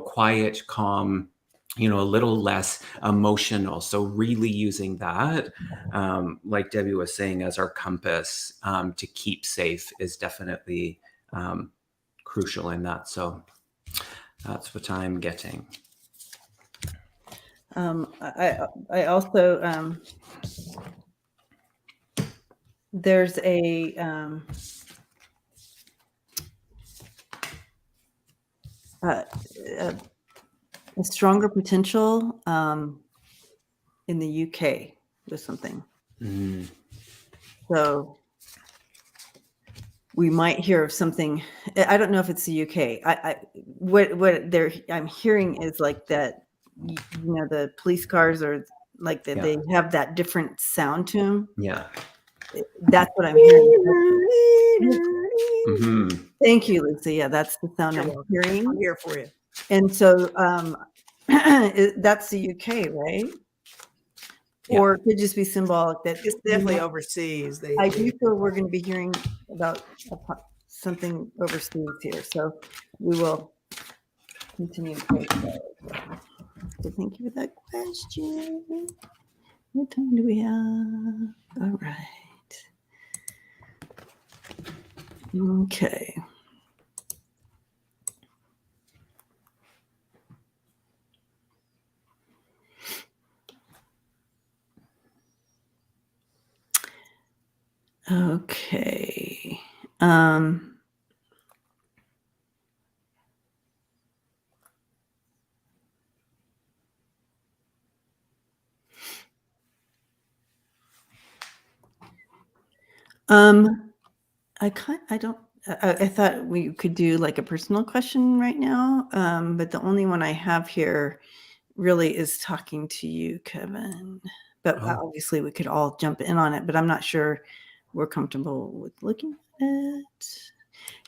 [SPEAKER 2] quiet, calm, a little less emotional. So really using that, like Debbie was saying, as our compass to keep safe is definitely crucial in that. So that's what I'm getting.
[SPEAKER 1] I also, there's a stronger potential in the UK with something.
[SPEAKER 2] Mm.
[SPEAKER 1] So we might hear of something. I don't know if it's the UK. What I'm hearing is like that. The police cars are like that.
[SPEAKER 2] Yeah.
[SPEAKER 1] They have that different sound to them.
[SPEAKER 2] Yeah.
[SPEAKER 1] That's what I'm hearing.
[SPEAKER 2] Mm-hmm.
[SPEAKER 1] Thank you, Lisa. Yeah, that's the sound I'm hearing.
[SPEAKER 3] I'm here for you.
[SPEAKER 1] And so that's the UK, right?
[SPEAKER 2] Yeah.
[SPEAKER 1] Or it could just be symbolic that
[SPEAKER 3] It's definitely overseas.
[SPEAKER 1] I do feel we're going to be hearing about something overseas here. So we will continue to pray for that as well. So thank you for that question. What time do we have? All right. Okay. Okay. I thought we could do like a personal question right now. But the only one I have here really is talking to you, Kevin. But obviously we could all jump in on it, but I'm not sure we're comfortable with looking at it.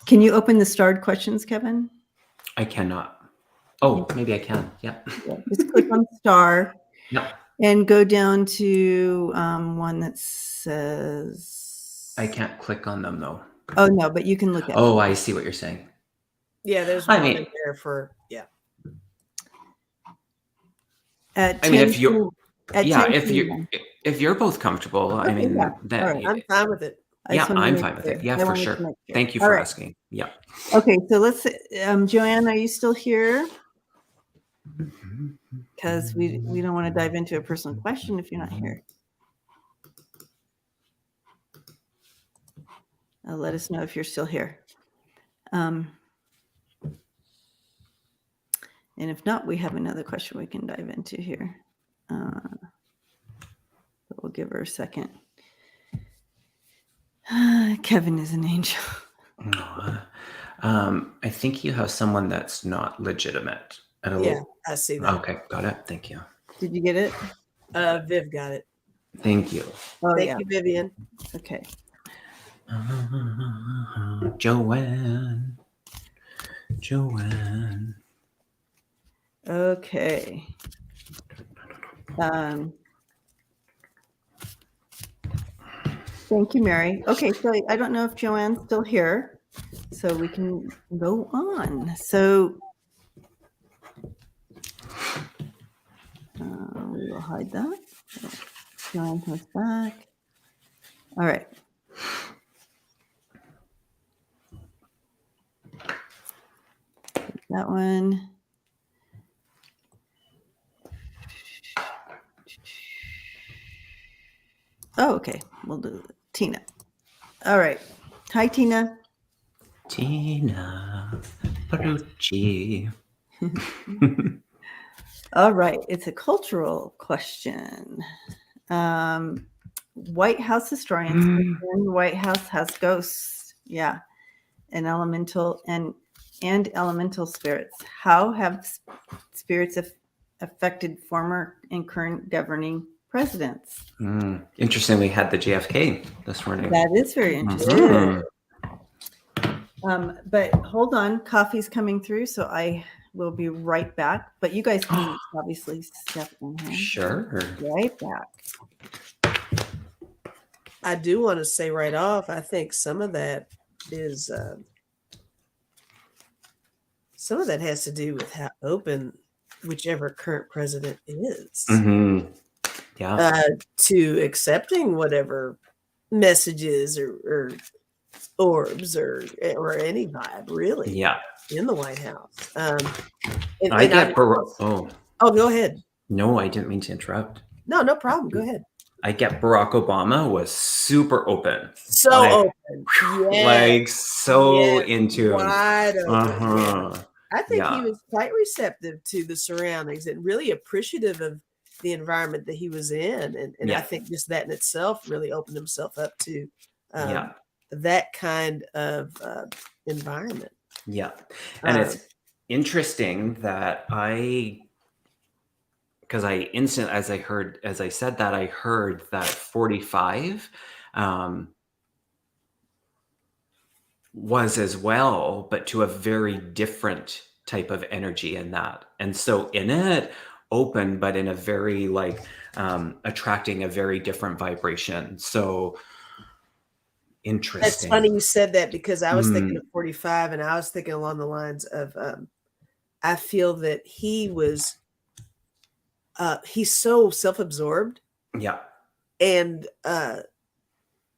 [SPEAKER 1] Can you open the starred questions, Kevin?
[SPEAKER 2] I cannot. Oh, maybe I can. Yeah.
[SPEAKER 1] Just click on star.
[SPEAKER 2] No.
[SPEAKER 1] And go down to one that says.
[SPEAKER 2] I can't click on them though.
[SPEAKER 1] Oh no, but you can look at it.
[SPEAKER 2] Oh, I see what you're saying.
[SPEAKER 3] Yeah, there's one in there for
[SPEAKER 2] if you're both comfortable,
[SPEAKER 1] okay,
[SPEAKER 2] I mean,
[SPEAKER 1] yeah.
[SPEAKER 2] right.
[SPEAKER 3] I'm fine with it.
[SPEAKER 2] I'm fine with it. Yeah, for sure. Thank you for asking. Yeah.
[SPEAKER 1] Okay, so let's. Joanne, are you still here? Because we don't want to dive into a personal question if you're not here. Let us know if you're still here. And if not, we have another question we can dive into here. We'll give her a second. Kevin is an angel.
[SPEAKER 2] Aw. I think you have someone that's not legitimate. At a
[SPEAKER 3] Yeah, I see that.
[SPEAKER 2] Okay, got it. Thank you.
[SPEAKER 1] Did you get it?
[SPEAKER 3] Viv got it.
[SPEAKER 2] Thank you.
[SPEAKER 1] Oh,
[SPEAKER 3] Thank
[SPEAKER 1] yeah.
[SPEAKER 3] you, Vivian.
[SPEAKER 1] Okay.
[SPEAKER 2] Joanne.
[SPEAKER 1] Okay. Thank you, Mary. Okay, so I don't know if Joanne's still here, so we can go on. So we will hide that. Joanne comes back. All right. That one. Oh, okay. We'll do Tina. All right. Hi, Tina.
[SPEAKER 2] Tina Parucci.
[SPEAKER 1] All right. It's a cultural question. White House historians and White House has ghosts. Yeah. And elemental spirits. How have spirits affected former and current governing presidents?
[SPEAKER 2] Interesting. We had the JFK this morning.
[SPEAKER 1] That is very interesting. But hold on, coffee's coming through, so I will be right back. But you guys can obviously step in here.
[SPEAKER 2] Sure.
[SPEAKER 1] Right back.
[SPEAKER 3] I do want to say right off, I think some of that is some of that has to do with how open whichever current president is to accepting whatever messages or orbs or any vibe really in the White House. Go ahead.
[SPEAKER 2] No, I didn't mean to interrupt.
[SPEAKER 3] No problem. Go ahead.
[SPEAKER 2] I get Barack Obama was super open.
[SPEAKER 3] Open.
[SPEAKER 2] In tune.
[SPEAKER 3] Wide open. I think he was quite receptive to the surroundings and really appreciative of the environment that he was in. And I think just that in itself really opened himself up to that kind of environment.
[SPEAKER 2] Yeah. And it's interesting that because as I said that, I heard that 45 was as well, but to a very different type of energy in that. And so in it, open, but in a very attracting a very different vibration. So interesting.
[SPEAKER 3] That's funny you said that because I was thinking of 45 and I was thinking along the lines of I feel that he was he's so self-absorbed.
[SPEAKER 2] Yeah.
[SPEAKER 3] And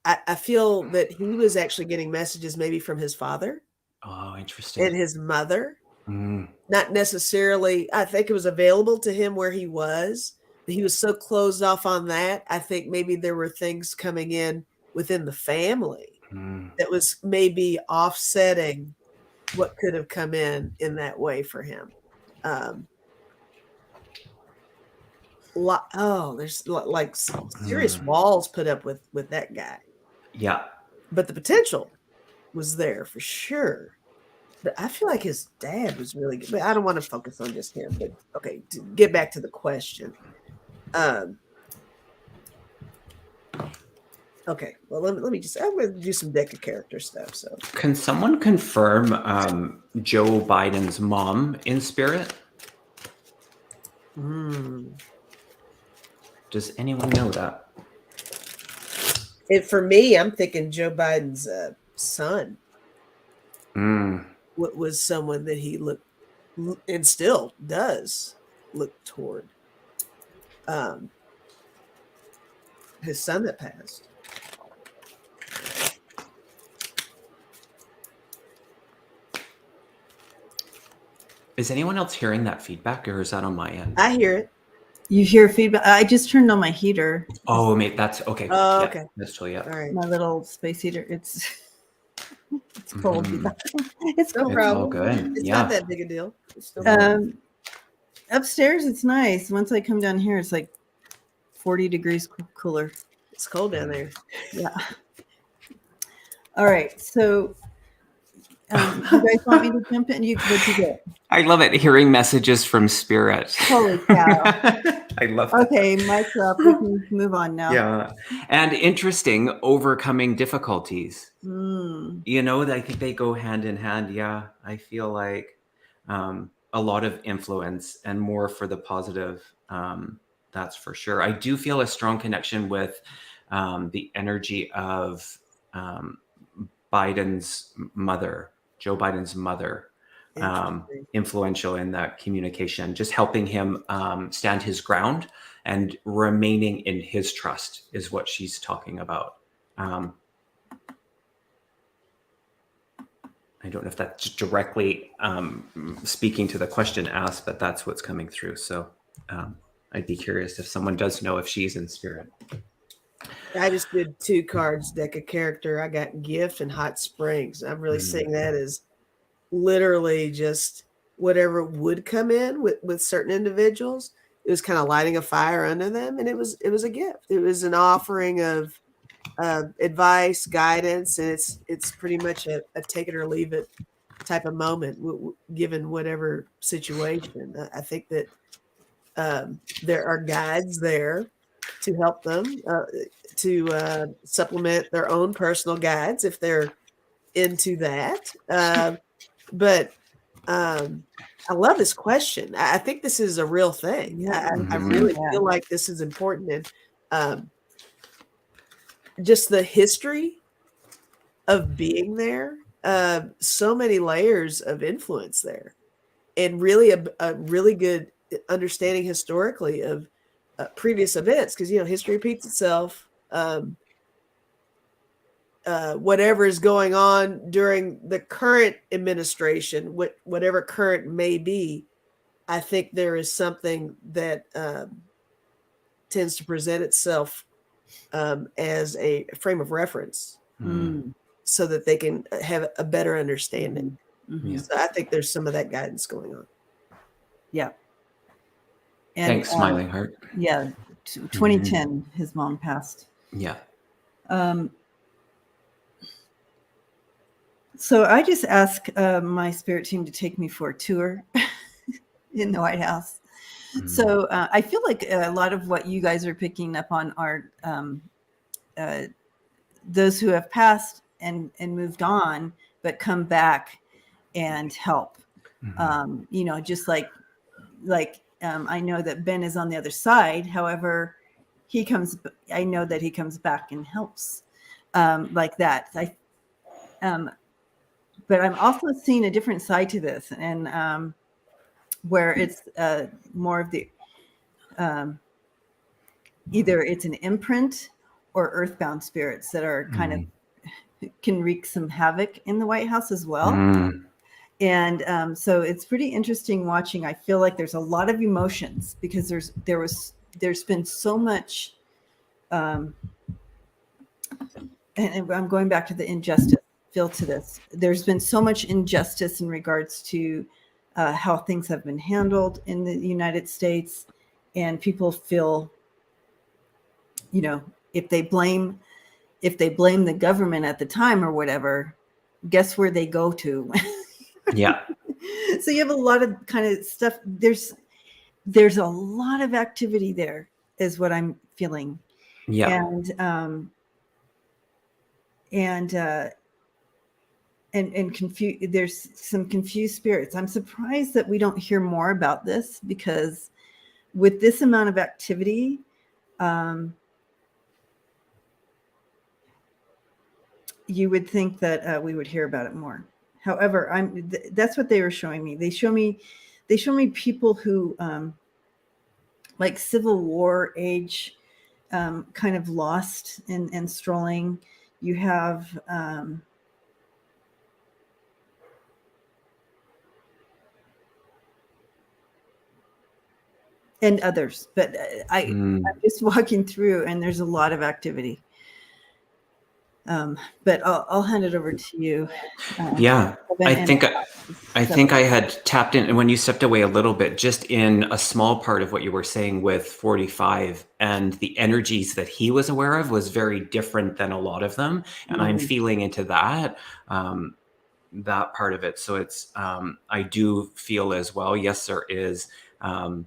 [SPEAKER 3] I feel that he was actually getting messages maybe from his father.
[SPEAKER 2] Oh, interesting.
[SPEAKER 3] And his mother. Not necessarily, I think it was available to him where he was, but he was so closed off on that. I think maybe there were things coming in within the family that was maybe offsetting what could have come in that way for him. There's like serious walls put up with that guy.
[SPEAKER 2] Yeah.
[SPEAKER 3] But the potential was there for sure. But I feel like his dad was really good. But I don't want to focus on just him. But okay, to get back to the question. Okay, well let me I'm going to do some deck of character stuff. So
[SPEAKER 2] can someone confirm Joe Biden's mom in spirit? Does anyone know that?
[SPEAKER 3] For me, I'm thinking Joe Biden's son. What was someone that he looked and still does look toward. His son that passed.
[SPEAKER 2] Is anyone else hearing that feedback, or is that on my end?
[SPEAKER 3] I hear it.
[SPEAKER 1] You hear feedback? I just turned on my heater.
[SPEAKER 2] Oh, mate, that's okay.
[SPEAKER 3] Oh, okay.
[SPEAKER 2] That's totally
[SPEAKER 3] All right.
[SPEAKER 1] My little space heater. It's cold. It's
[SPEAKER 3] no
[SPEAKER 1] cold.
[SPEAKER 3] problem.
[SPEAKER 2] All good.
[SPEAKER 3] It's not that big a deal.
[SPEAKER 1] Upstairs, it's nice. Once I come down here, it's like 40 degrees cooler.
[SPEAKER 3] It's cold down there.
[SPEAKER 1] Yeah. All right. So, you guys want me to jump in? What'd you get?
[SPEAKER 2] I love it hearing messages from spirit.
[SPEAKER 1] Holy cow.
[SPEAKER 2] I love that.
[SPEAKER 1] Okay, mic drop. We can move on now.
[SPEAKER 2] Yeah. And interesting, overcoming difficulties.
[SPEAKER 1] Mm.
[SPEAKER 2] I think they go hand in hand. Yeah. I feel like a lot of influence and more for the positive. That's for sure. I do feel a strong connection with the energy of Biden's mother, Joe Biden's mother,
[SPEAKER 3] Interesting.
[SPEAKER 2] influential in that communication, just helping him stand his ground and remaining in his trust is what she's talking about. I don't know if that's directly speaking to the question asked, but that's what's coming through. So I'd be curious if someone does know if she's in spirit.
[SPEAKER 3] I just did 2 cards, deck of character. I got gift and hot springs. I'm really seeing that as literally just whatever would come in with certain individuals. It was kind of lighting a fire under them, and it was a gift. It was an offering of advice, guidance, and it's pretty much a take it or leave it type of moment, given whatever situation. I think that there are guides there to help them to supplement their own personal guides if they're into that. But I love this question. I think this is a real thing.
[SPEAKER 1] Yeah.
[SPEAKER 3] I really feel like this is important. And just the history of being there, so many layers of influence there, and really a really good understanding historically of previous events, because history repeats itself. Whatever is going on during the current administration, whatever current may be, I think there is something that tends to present itself as a frame of reference, so that they can have a better understanding.
[SPEAKER 1] Mm-hmm.
[SPEAKER 3] So I think there's some of that guidance going on.
[SPEAKER 1] Yeah. And,
[SPEAKER 2] thanks, Smiling Heart.
[SPEAKER 1] Yeah. 2010, his mom passed.
[SPEAKER 2] Yeah.
[SPEAKER 1] So I just asked my spirit team to take me for a tour in the White House. So I feel like a lot of what you guys are picking up on are those who have passed and moved on, but come back and help. Just like I know that Ben is on the other side. However, I know that he comes back and helps like that. But I'm also seeing a different side to this, and where it's more of the either it's an imprint or earthbound spirits that are kind of can wreak some havoc in the White House as well. And so it's pretty interesting watching. I feel like there's a lot of emotions because there's been so much, and I'm going back to the injustice feel to this. There's been so much injustice in regards to how things have been handled in the United States, and people feel, if they blame the government at the time or whatever, guess where they go to?
[SPEAKER 2] Yeah.
[SPEAKER 1] So you have a lot of kind of stuff. There's a lot of activity there, is what I'm feeling.
[SPEAKER 2] Yeah.
[SPEAKER 1] And confused. There's some confused spirits. I'm surprised that we don't hear more about this, because with this amount of activity, you would think that we would hear about it more. However, that's what they were showing me. They show me people who, like Civil War age, kind of lost and strolling. You have and others, but I'm just walking through, and there's a lot of activity. But I'll hand it over to you.
[SPEAKER 2] Yeah,
[SPEAKER 1] Kevin,
[SPEAKER 2] I think I had tapped in, and when you stepped away a little bit, just in a small part of what you were saying with 45, and the energies that he was aware of was very different than a lot of them, and I'm feeling into that. That part of it. So it's, I do feel as well, yes, there is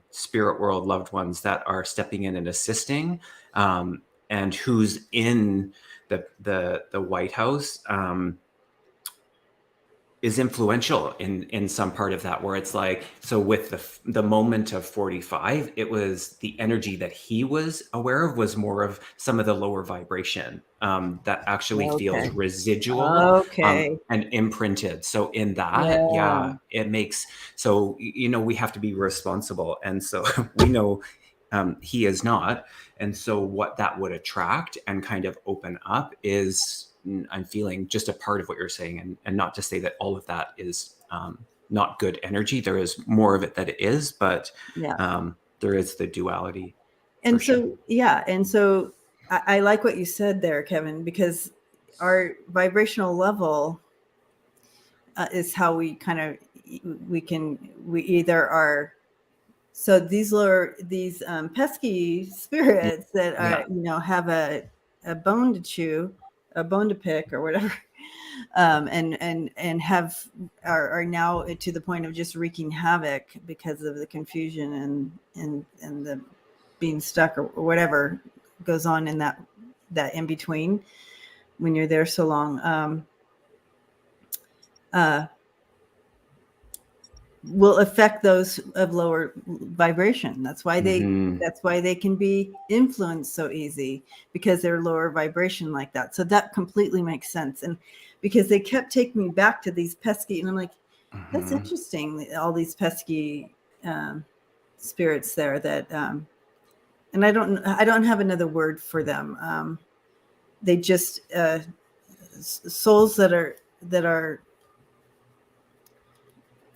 [SPEAKER 2] spirit world loved ones that are stepping in and assisting, and who's in the White House is influential in some part of that, where it's like, so with the moment of 45, it was the energy that he was aware of was more of some of the lower vibration that actually feels residual
[SPEAKER 1] Okay.
[SPEAKER 2] and imprinted. So in that,
[SPEAKER 1] Yeah.
[SPEAKER 2] it makes, so we have to be responsible, and so we know he is not. And so what that would attract and kind of open up is, I'm feeling just a part of what you're saying, and not to say that all of that is not good energy. There is more of it that it is, but there is the duality.
[SPEAKER 1] And so, and so I like what you said there, Kevin, because our vibrational level is how we kind of, we either are, so these pesky spirits that are, have a bone to chew, a bone to pick or whatever, and are now to the point of just wreaking havoc because of the confusion and the being stuck or whatever goes on in that in between when you're there so long, will affect those of lower vibration. That's why they can be influenced so easy, because they're lower vibration like that. So that completely makes sense. And because they kept taking me back to these pesky, and I'm like, that's interesting, all these pesky spirits there that and I don't have another word for them. They just souls that are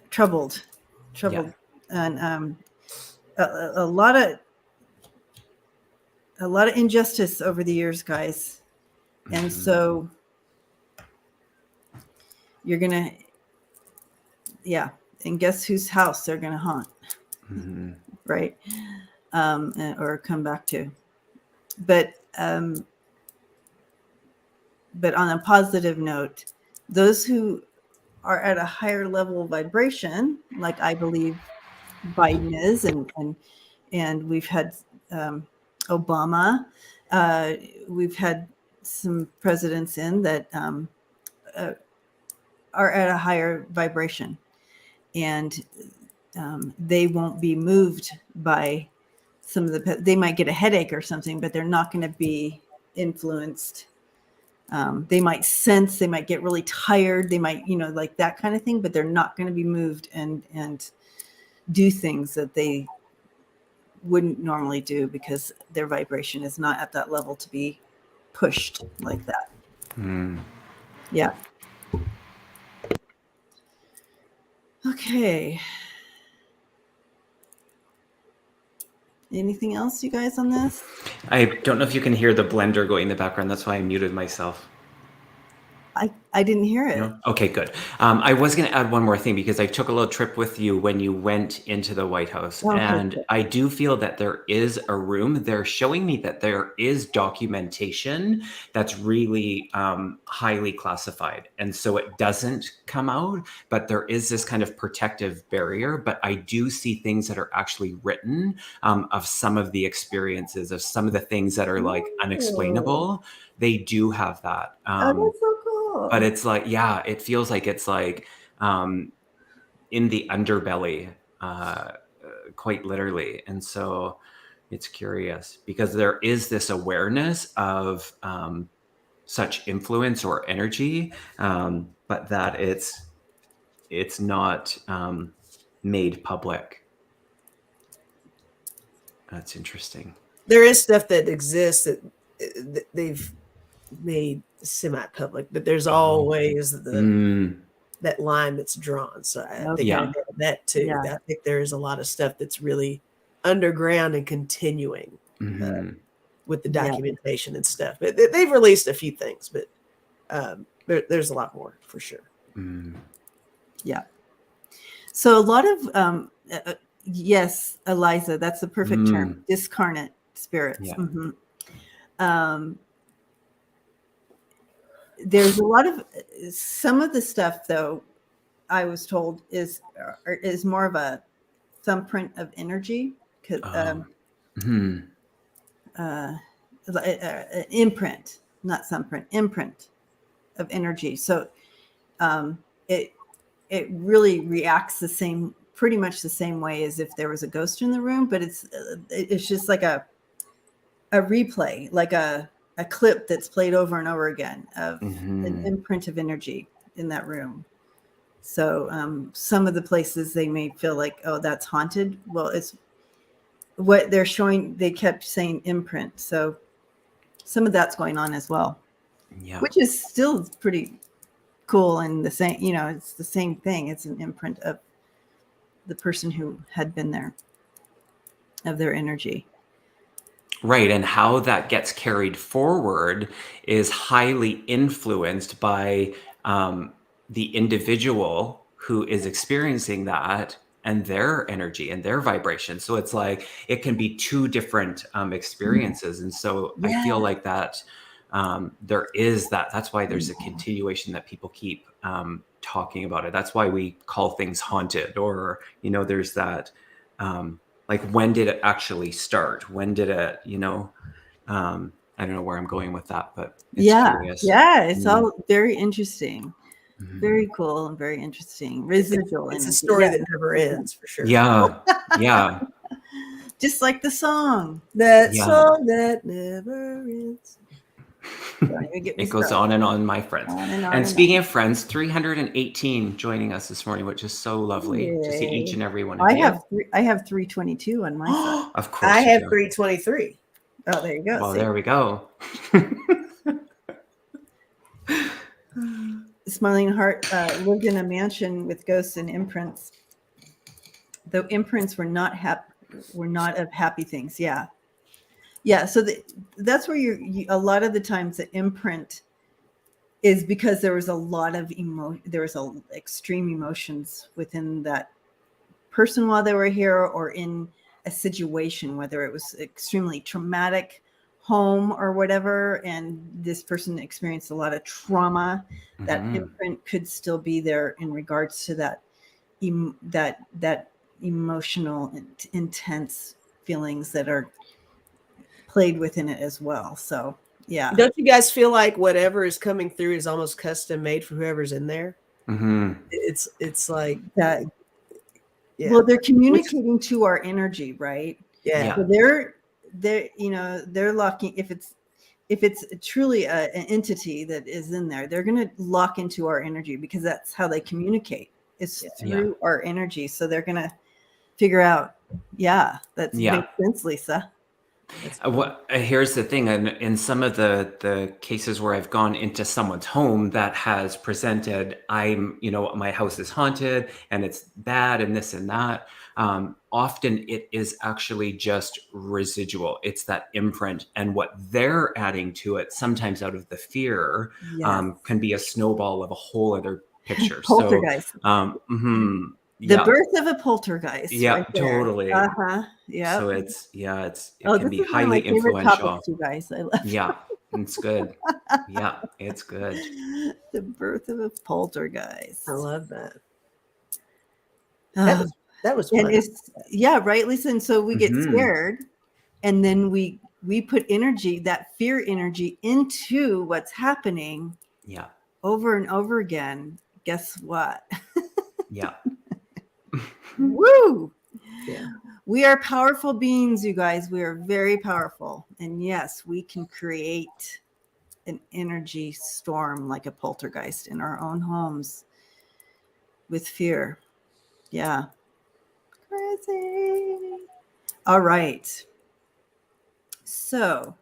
[SPEAKER 1] troubled, and a lot of injustice over the years, guys. And so you're gonna, and guess whose house they're gonna haunt, right? Or come back to. But on a positive note, those who are at a higher level of vibration, like I believe Biden is, and we've had Obama, we've had some presidents in that are at a higher vibration, and they won't be moved by some of they might get a headache or something, but they're not going to be influenced. They might sense, they might get really tired, they might, like that kind of thing, but they're not going to be moved and do things that they wouldn't normally do, because their vibration is not at that level to be pushed like that. Yeah. Okay. Anything else, you guys, on this?
[SPEAKER 2] I don't know if you can hear the blender going in the background. That's why I muted myself.
[SPEAKER 1] I didn't hear it.
[SPEAKER 2] No? Okay, good. I was going to add one more thing, because I took a little trip with you when you went into the White House.
[SPEAKER 1] Okay,
[SPEAKER 2] and
[SPEAKER 1] good.
[SPEAKER 2] I do feel that there is a room. They're showing me that there is documentation that's really highly classified. And so it doesn't come out, but there is this kind of protective barrier. But I do see things that are actually written of some of the experiences, of some of the things that are like unexplainable. They do have that.
[SPEAKER 1] That's so cool.
[SPEAKER 2] But it's like, it feels like it's like in the underbelly, quite literally. And so it's curious, because there is this awareness of such influence or energy, but that it's not made public. That's interesting.
[SPEAKER 3] There is stuff that exists that they've made semi-public, but there's always that line that's drawn. So I think I know that too.
[SPEAKER 1] Yeah.
[SPEAKER 3] I think there is a lot of stuff that's really underground and continuing with the documentation and stuff. But they've released a few things, but There's a lot more for sure.
[SPEAKER 2] Mm.
[SPEAKER 1] Yeah. So a lot of yes, Eliza, that's the perfect term. Discarnate spirits.
[SPEAKER 2] Yeah.
[SPEAKER 1] There's a lot of some of the stuff, though, I was told is more of a thumbprint of energy, imprint, not thumbprint, imprint of energy. So it really reacts pretty much the same way as if there was a ghost in the room, but it's just like a replay, like a clip that's played over and over again of an imprint of energy in that room. So some of the places they may feel like, oh, that's haunted. Well, it's what they're showing. They kept saying imprint. So some of that's going on as well, which is still pretty cool. And the same, it's the same thing. It's an imprint of the person who had been there, of their energy.
[SPEAKER 2] Right. And how that gets carried forward is highly influenced by the individual who is experiencing that and their energy and their vibration. So it's like it can be two different experiences. And so I feel like that there is that. That's why there's a continuation that people keep talking about it. That's why we call things haunted, or, there's that. Like, when did it actually start? When did it, I don't know where I'm going with that, but it's curious.
[SPEAKER 1] Yeah, it's all very interesting. Very cool and very interesting. Residual
[SPEAKER 3] It's
[SPEAKER 1] energy.
[SPEAKER 3] a story that never ends, for sure.
[SPEAKER 2] Yeah, yeah.
[SPEAKER 1] Just like the song.
[SPEAKER 3] That song that never ends.
[SPEAKER 2] It goes on and on, my friends. And speaking of friends, 318 joining us this morning, which is so lovely to see each and every one of you.
[SPEAKER 1] I have 322 on my side.
[SPEAKER 2] Of course.
[SPEAKER 3] I have 323.
[SPEAKER 1] Oh, there you go.
[SPEAKER 2] Well, there we go.
[SPEAKER 1] Smiling Heart lived in a mansion with ghosts and imprints. The imprints were not of happy things. Yeah. So that's where a lot of the times the imprint is because there was a lot of extreme emotions within that person while they were here, or in a situation, whether it was extremely traumatic home or whatever, and this person experienced a lot of trauma. That imprint could still be there in regards to that emotional intense feelings that are played within it as well. So yeah.
[SPEAKER 3] Don't you guys feel like whatever is coming through is almost custom made for whoever's in there? It's like that.
[SPEAKER 1] Yeah. Well, they're communicating to our energy, right?
[SPEAKER 3] Yeah.
[SPEAKER 1] So they're locking. If it's truly an entity that is in there, they're going to lock into our energy, because that's how they communicate. It's through our energy. So they're going to figure out. Yeah, that makes sense, Lisa.
[SPEAKER 2] Here's the thing, and in some of the cases where I've gone into someone's home that has presented, my house is haunted and it's bad and this and that. Often it is actually just residual. It's that imprint, and what they're adding to it, sometimes out of the fear, can be a snowball of a whole other picture.
[SPEAKER 1] Poltergeist. The birth of a poltergeist.
[SPEAKER 2] Yeah,
[SPEAKER 1] right there.
[SPEAKER 2] Totally.
[SPEAKER 1] Yeah.
[SPEAKER 2] So it can be
[SPEAKER 1] this is
[SPEAKER 2] highly
[SPEAKER 1] one of my favorite
[SPEAKER 2] influential.
[SPEAKER 1] Topics, you guys. I love.
[SPEAKER 2] Yeah, it's good. Yeah, it's good.
[SPEAKER 1] The birth of a poltergeist.
[SPEAKER 3] I love that.
[SPEAKER 1] That
[SPEAKER 3] was fun.
[SPEAKER 1] And right, Lisa. And so we get scared, and then we put energy, that fear energy, into what's happening.
[SPEAKER 2] Yeah.
[SPEAKER 1] Over and over again. Guess what?
[SPEAKER 2] Yeah.
[SPEAKER 1] Woo!
[SPEAKER 3] Yeah.
[SPEAKER 1] We are powerful beings, you guys. We are very powerful. And yes, we can create an energy storm like a poltergeist in our own homes with fear. Yeah. Crazy. All right. So,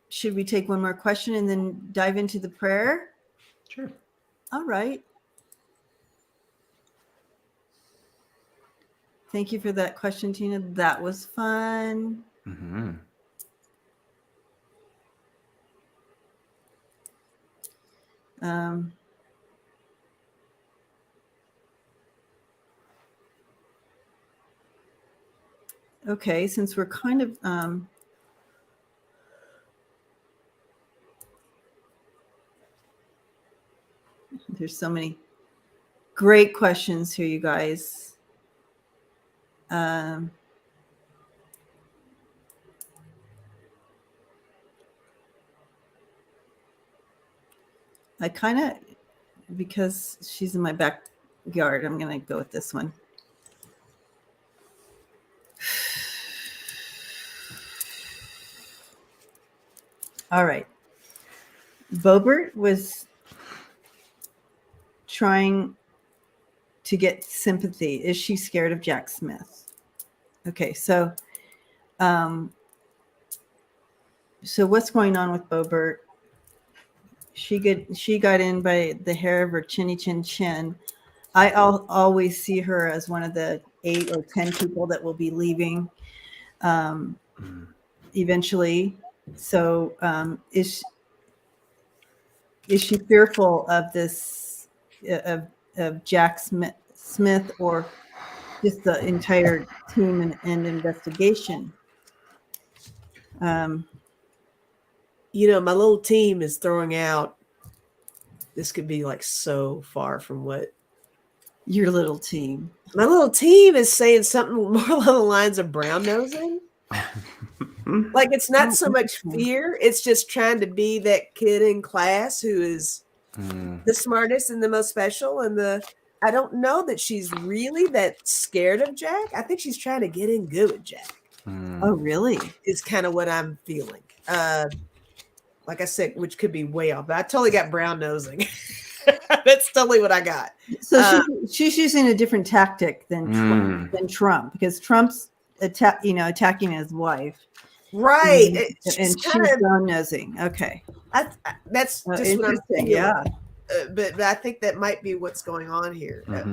[SPEAKER 1] should we take one more question and then dive into the prayer?
[SPEAKER 2] Sure.
[SPEAKER 1] All right. Thank you for that question, Tina. That was fun. Um, okay, since we're kind of there's so many great questions here, you guys. I kind of, because she's in my backyard, I'm going to go with this one. All right. Boebert was trying to get sympathy. Is she scared of Jack Smith? Okay, so what's going on with Boebert? She got in by the hair of her chinny chin chin. I'll always see her as one of the 8 or 10 people that will be leaving eventually. So is she fearful of this of Jack Smith or just the entire team and investigation?
[SPEAKER 3] You know, my little team is throwing out. This could be like so far from what
[SPEAKER 1] your little team.
[SPEAKER 3] My little team is saying something more along the lines of brown nosing. Like it's not so much fear; it's just trying to be that kid in class who is the smartest and the most special. And I don't know that she's really that scared of Jack. I think she's trying to get in good with Jack.
[SPEAKER 1] Oh, really?
[SPEAKER 3] Is kind of what I'm feeling. Like I said, which could be way off, but I totally got brown nosing. That's totally what I got.
[SPEAKER 1] So she's using a different tactic than Trump, because Trump's attacking his wife,
[SPEAKER 3] right?
[SPEAKER 1] And she's brown nosing. Okay,
[SPEAKER 3] that's just what I'm thinking.
[SPEAKER 1] Yeah,
[SPEAKER 3] but I think that might be what's going on here. Now,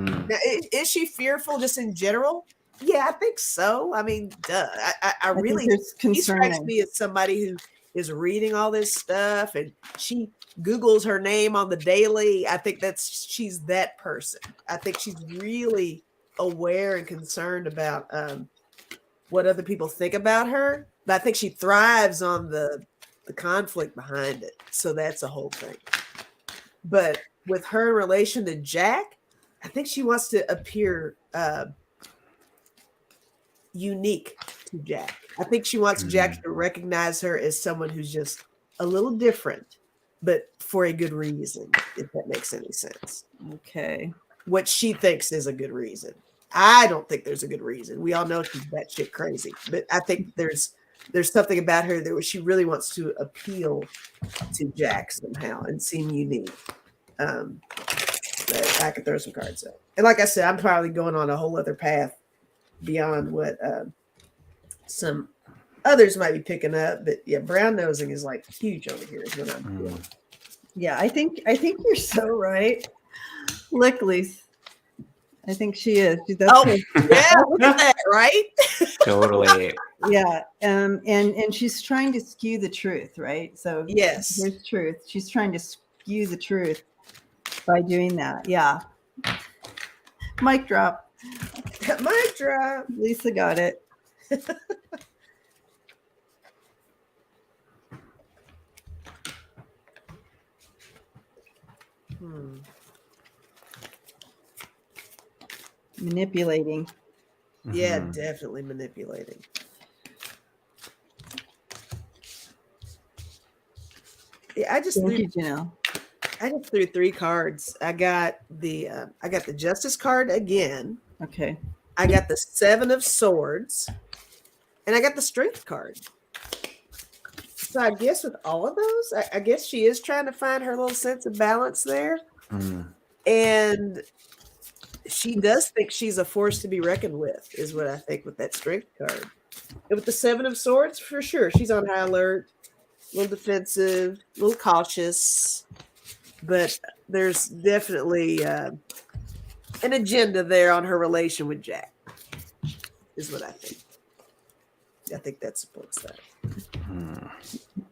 [SPEAKER 3] is she fearful just in general? Yeah, I think so. I mean, duh. I really he strikes me as somebody who is reading all this stuff, and she Googles her name on the daily. I think she's that person. I think she's really aware and concerned about what other people think about her. But I think she thrives on the conflict behind it. So that's a whole thing. But with her in relation to Jack, I think she wants to appear unique to Jack. I think she wants Jack to recognize her as someone who's just a little different, but for a good reason, if that makes any sense.
[SPEAKER 1] Okay.
[SPEAKER 3] What she thinks is a good reason. I don't think there's a good reason. We all know she's batshit crazy, but I think there's something about her that she really wants to appeal to Jack somehow and seem unique. I could throw some cards out. And like I said, I'm probably going on a whole other path beyond what some others might be picking up, but yeah, brown nosing is like huge over here is what I'm feeling.
[SPEAKER 1] Yeah, I think you're so right. Look, Lise, I think she is.
[SPEAKER 3] Yeah, look at that, right?
[SPEAKER 2] Totally.
[SPEAKER 1] Yeah, and she's trying to skew the truth, right? So
[SPEAKER 3] yes,
[SPEAKER 1] there's truth. She's trying to skew the truth by doing that. Yeah. Mic drop.
[SPEAKER 3] Mic drop.
[SPEAKER 1] Lisa got it. Manipulating.
[SPEAKER 3] Yeah, definitely manipulating. Yeah, I just threw 3 cards. I got the Justice card again.
[SPEAKER 1] Okay.
[SPEAKER 3] I got the 7 of Swords, and I got the Strength card. So I guess with all of those, I guess she is trying to find her little sense of balance there. And she does think she's a force to be reckoned with, is what I think with that Strength card. And with the 7 of Swords, for sure, she's on high alert, a little defensive, a little cautious. But there's definitely an agenda there on her relation with Jack, is what I think. I think that supports that.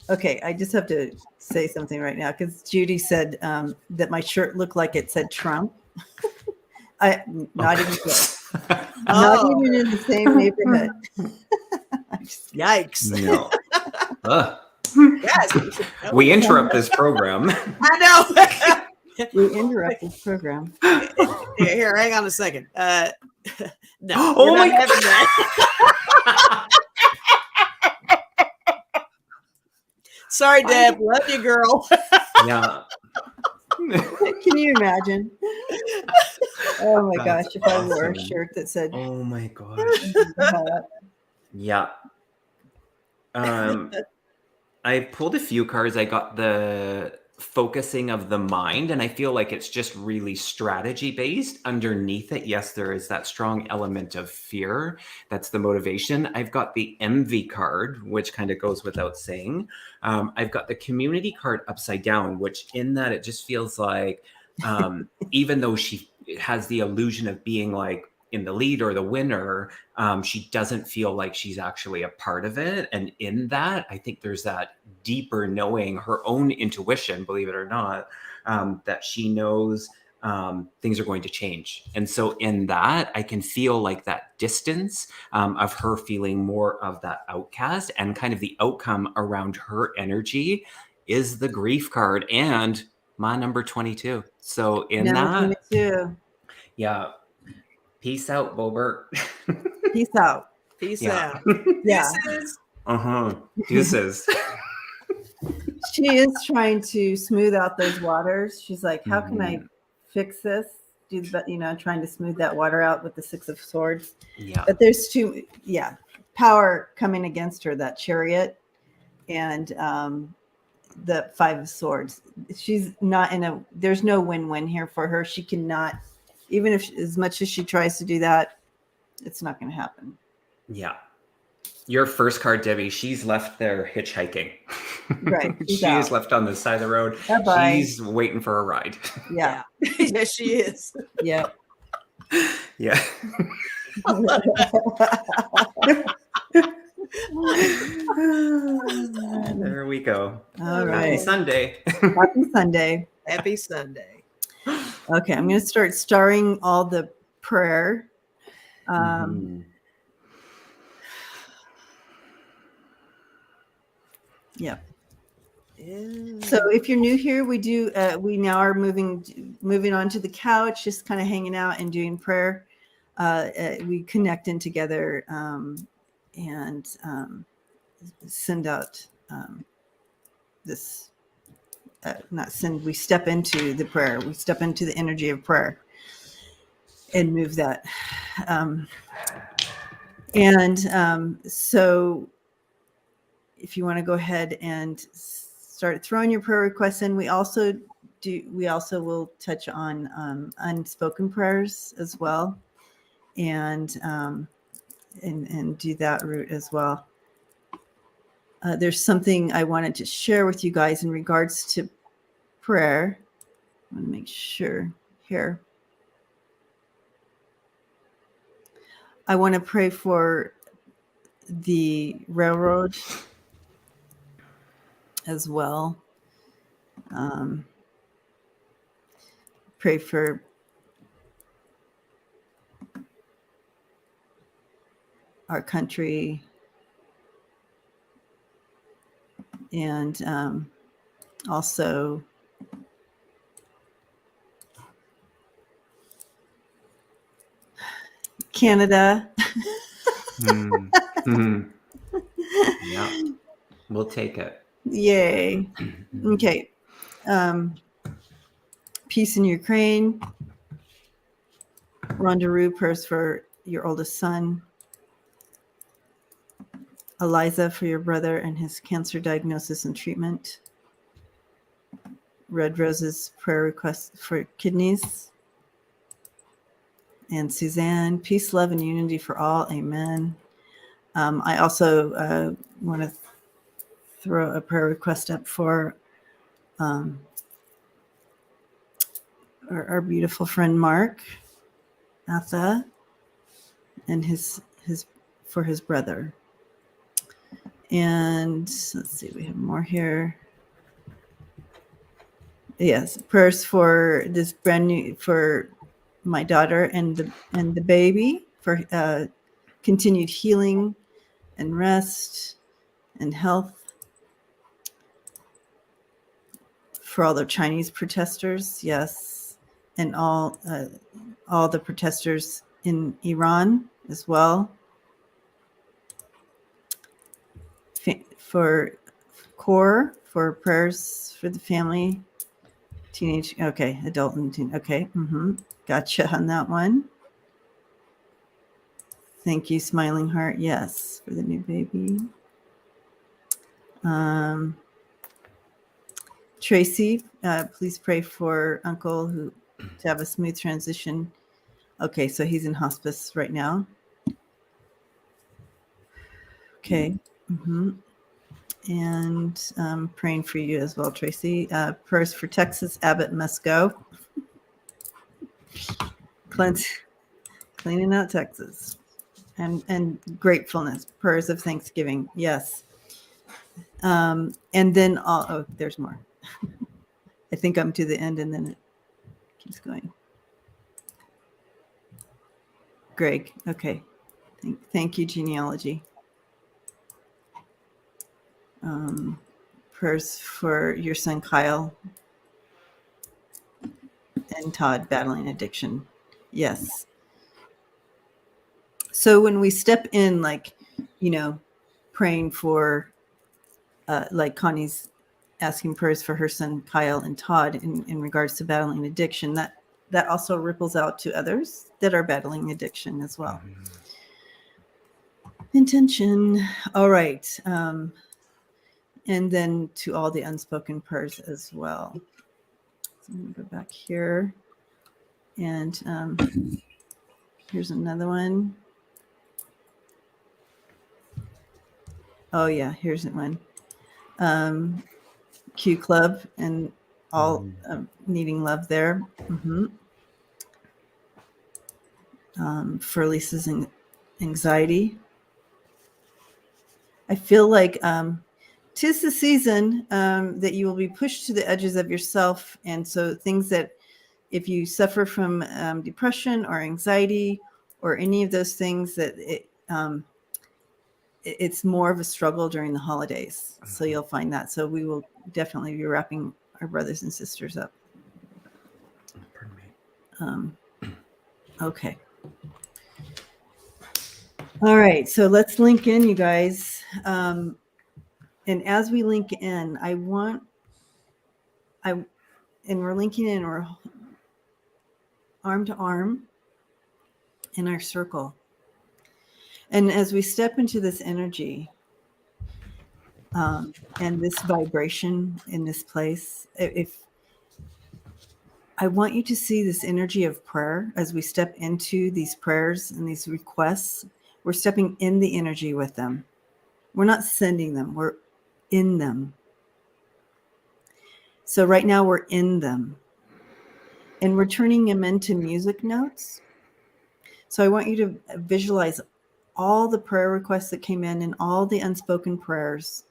[SPEAKER 1] Okay, I just have to say something right now because Judy said that my shirt looked like it said Trump. Not even close. Not
[SPEAKER 3] Oh.
[SPEAKER 1] even in the same neighborhood.
[SPEAKER 3] Yikes.
[SPEAKER 2] No. Ugh.
[SPEAKER 3] Yes, we should know.
[SPEAKER 2] We interrupt this program.
[SPEAKER 3] I know.
[SPEAKER 1] We interrupt this program.
[SPEAKER 3] Here, hang on a second. No,
[SPEAKER 2] Oh
[SPEAKER 3] we're
[SPEAKER 2] my
[SPEAKER 3] not having that. Sorry, Deb. Love you, girl.
[SPEAKER 2] Yeah.
[SPEAKER 1] Can you imagine? Oh my
[SPEAKER 2] That's
[SPEAKER 1] gosh, if I wore a
[SPEAKER 2] awesome.
[SPEAKER 1] shirt that said
[SPEAKER 2] Oh my gosh. Yeah. I pulled a few cards. I got the focusing of the mind, and I feel like it's just really strategy based. Underneath it, yes, there is that strong element of fear. That's the motivation. I've got the envy card, which kind of goes without saying. I've got the community card upside down, which in that it just feels like even though she has the illusion of being like in the lead or the winner, she doesn't feel like she's actually a part of it. And in that, I think there's that deeper knowing, her own intuition, believe it or not, that she knows things are going to change. And so in that, I can feel like that distance of her feeling more of that outcast, and kind of the outcome around her energy is the grief card and my number 22. So in
[SPEAKER 1] number
[SPEAKER 2] that,
[SPEAKER 1] 22.
[SPEAKER 2] yeah. Peace out, Bobert.
[SPEAKER 1] Peace out.
[SPEAKER 3] Peace
[SPEAKER 2] Yeah.
[SPEAKER 3] out.
[SPEAKER 1] Yeah.
[SPEAKER 3] Deuces.
[SPEAKER 2] Deuces.
[SPEAKER 1] She is trying to smooth out those waters. She's like, how can I
[SPEAKER 2] Mhm.
[SPEAKER 1] fix this? Trying to smooth that water out with the Six of Swords.
[SPEAKER 2] Yeah.
[SPEAKER 1] But there's power coming against her, that Chariot and the Five of Swords. She's not there's no win-win here for her. She cannot, even if as much as she tries to do that, it's not going to happen.
[SPEAKER 2] Yeah. Your first card, Debbie, she's left there hitchhiking.
[SPEAKER 1] Right.
[SPEAKER 2] She is left on the side of the road.
[SPEAKER 1] Bye-bye.
[SPEAKER 2] She's waiting for a ride.
[SPEAKER 1] Yeah.
[SPEAKER 3] Yes, she is.
[SPEAKER 1] Yeah.
[SPEAKER 2] Yeah. There we go.
[SPEAKER 1] All
[SPEAKER 2] Happy
[SPEAKER 1] right.
[SPEAKER 2] Sunday.
[SPEAKER 1] Happy Sunday.
[SPEAKER 3] Happy Sunday.
[SPEAKER 1] Okay, I'm going to start starring all the prayer.
[SPEAKER 2] Mhm.
[SPEAKER 1] Yeah.
[SPEAKER 3] Yeah.
[SPEAKER 1] So if you're new here, we now are moving on to the couch, just kind of hanging out and doing prayer. We connect in together and send out this. Not send. We step into the prayer. We step into the energy of prayer and move that. So if you want to go ahead and start throwing your prayer requests in, we also will touch on unspoken prayers as well, and do that route as well. There's something I wanted to share with you guys in regards to prayer. I want to make sure here. I want to pray for the railroad as well. Pray for our country and also Canada.
[SPEAKER 2] Yeah, we'll take it.
[SPEAKER 1] Yay. Okay. Peace in Ukraine. Rondaroo prayers for your oldest son. Eliza for your brother and his cancer diagnosis and treatment. Red Rose's prayer request for kidneys. And Suzanne, peace, love, and unity for all. Amen. I also want to throw a prayer request up for our beautiful friend Mark Atha and his brother. And let's see, we have more here. Yes, prayers for this brand new, for my daughter and the baby, for continued healing and rest and health, for all the Chinese protesters, yes, and all the protesters in Iran as well. For core, for prayers for the family, teenage, okay, adult and teen, okay, gotcha on that one. Thank you, Smiling Heart. Yes, for the new baby. Tracy, please pray for Uncle to have a smooth transition. Okay, so he's in hospice right now. Okay. And praying for you as well, Tracy. Prayers for Texas. Abbott must go. Cleaning out Texas. And gratefulness. Prayers of thanksgiving. Yes. And then, there's more. I think I'm to the end and then it keeps going. Greg. Okay. Thank you, genealogy. Prayers for your son, Kyle, and Todd battling addiction. Yes. So when we step in, like, praying for, like Connie's asking prayers for her son, Kyle and Todd in regards to battling addiction, that also ripples out to others that are battling addiction as well. Intention. All right. And then to all the unspoken prayers as well. So I'm going to go back here. And here's another one. Oh, yeah, here's one. Q Club and all needing love there. For Lisa's anxiety. I feel like 'tis the season that you will be pushed to the edges of yourself. And so things that, if you suffer from depression or anxiety or any of those things, that it's more of a struggle during the holidays. So you'll find that. So we will definitely be wrapping our brothers and sisters up.
[SPEAKER 2] Pardon me.
[SPEAKER 1] Okay. All right. So let's link in, you guys. And as we link in, and we're linking in, we're arm to arm in our circle. And as we step into this energy and this vibration in this place, if I want you to see this energy of prayer as we step into these prayers and these requests, we're stepping in the energy with them. We're not sending them, we're in them. So right now we're in them. And we're turning them into music notes. So I want you to visualize all the prayer requests that came in and all the unspoken prayers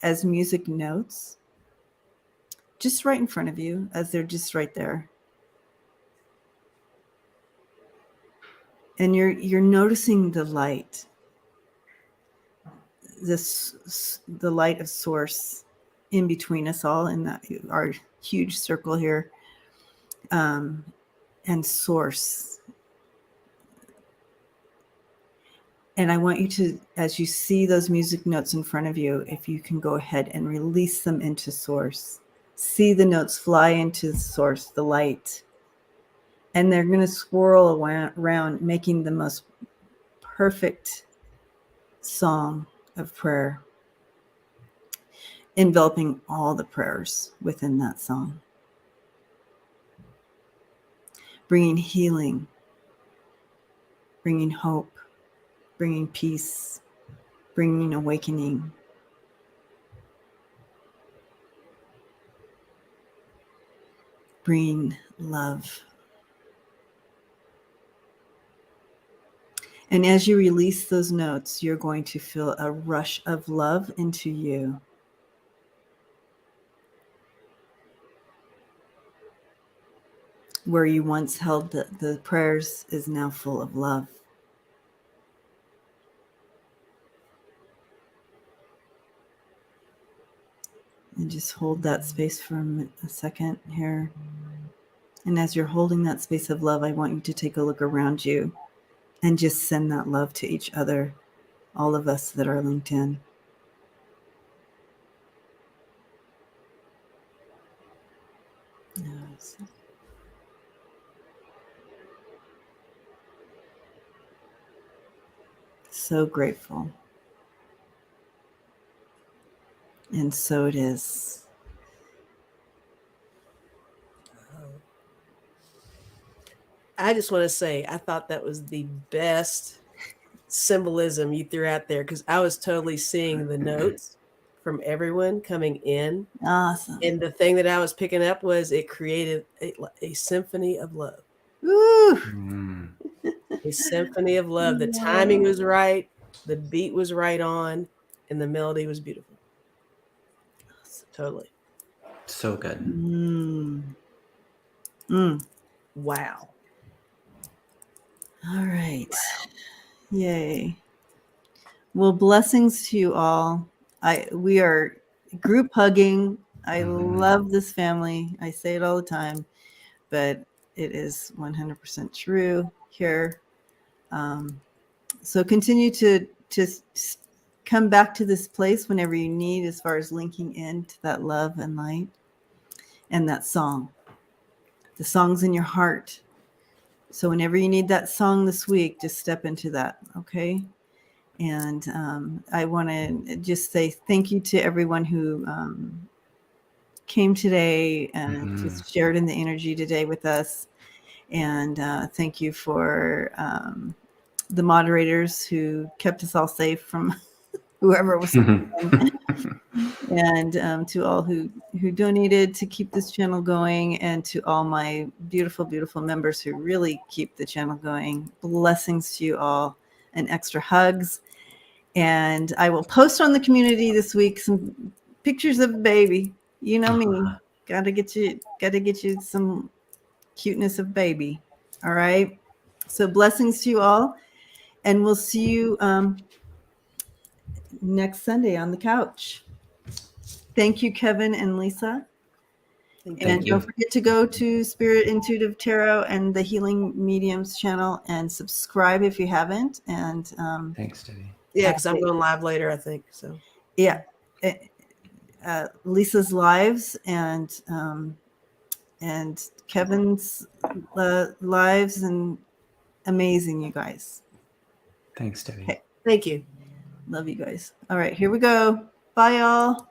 [SPEAKER 1] as music notes, just right in front of you, as they're just right there. And you're noticing the light, the light of source in between us all in our huge circle here, and source. And I want you to, as you see those music notes in front of you, if you can go ahead and release them into source. See the notes fly into the source, the light. And they're going to swirl around, making the most perfect song of prayer, enveloping all the prayers within that song. Bringing healing, bringing hope, bringing peace, bringing awakening. Bringing love. And as you release those notes, you're going to feel a rush of love into you. Where you once held the prayers is now full of love. And just hold that space for a second here. And as you're holding that space of love, I want you to take a look around you and just send that love to each other, all of us that are linked in. Yes. So grateful. And so it is.
[SPEAKER 3] I just want to say, I thought that was the best symbolism you threw out there, because I was totally seeing the notes from everyone coming in.
[SPEAKER 1] Awesome.
[SPEAKER 3] And the thing that I was picking up was it created a symphony of love.
[SPEAKER 1] Woo!
[SPEAKER 3] A symphony of love. The timing was right. The beat was right on. And the melody was beautiful. Totally.
[SPEAKER 2] So good.
[SPEAKER 3] Wow.
[SPEAKER 1] All right. Yay. Well, blessings to you all. We are group hugging. I love this family. I say it all the time, but it is 100% true here. So continue to come back to this place whenever you need, as far as linking into that love and light and that song. The song's in your heart. So whenever you need that song this week, just step into that, okay? And I want to just say thank you to everyone who came today and just shared in the energy today with us. And thank you for the moderators who kept us all safe from whoever was and to all who donated to keep this channel going, and to all my beautiful members who really keep the channel going. Blessings to you all, and extra hugs. And I will post on the community this week some pictures of baby. You know me, gotta get you some cuteness of baby. All right, so blessings to you all, and we'll see you next Sunday on the couch. Thank you, Kevin and Lisa. And don't forget to go to Spirit Intuitive Tarot and the Healing Mediums channel and subscribe if you haven't. And
[SPEAKER 2] thanks, Debbie.
[SPEAKER 3] Yeah, because I'm going live later, I think. So
[SPEAKER 1] yeah, Lisa's lives and Kevin's lives, and amazing, you guys.
[SPEAKER 2] Thanks, Debbie.
[SPEAKER 1] Okay.
[SPEAKER 3] Thank you.
[SPEAKER 1] Love you guys. All right, here we go. Bye, y'all.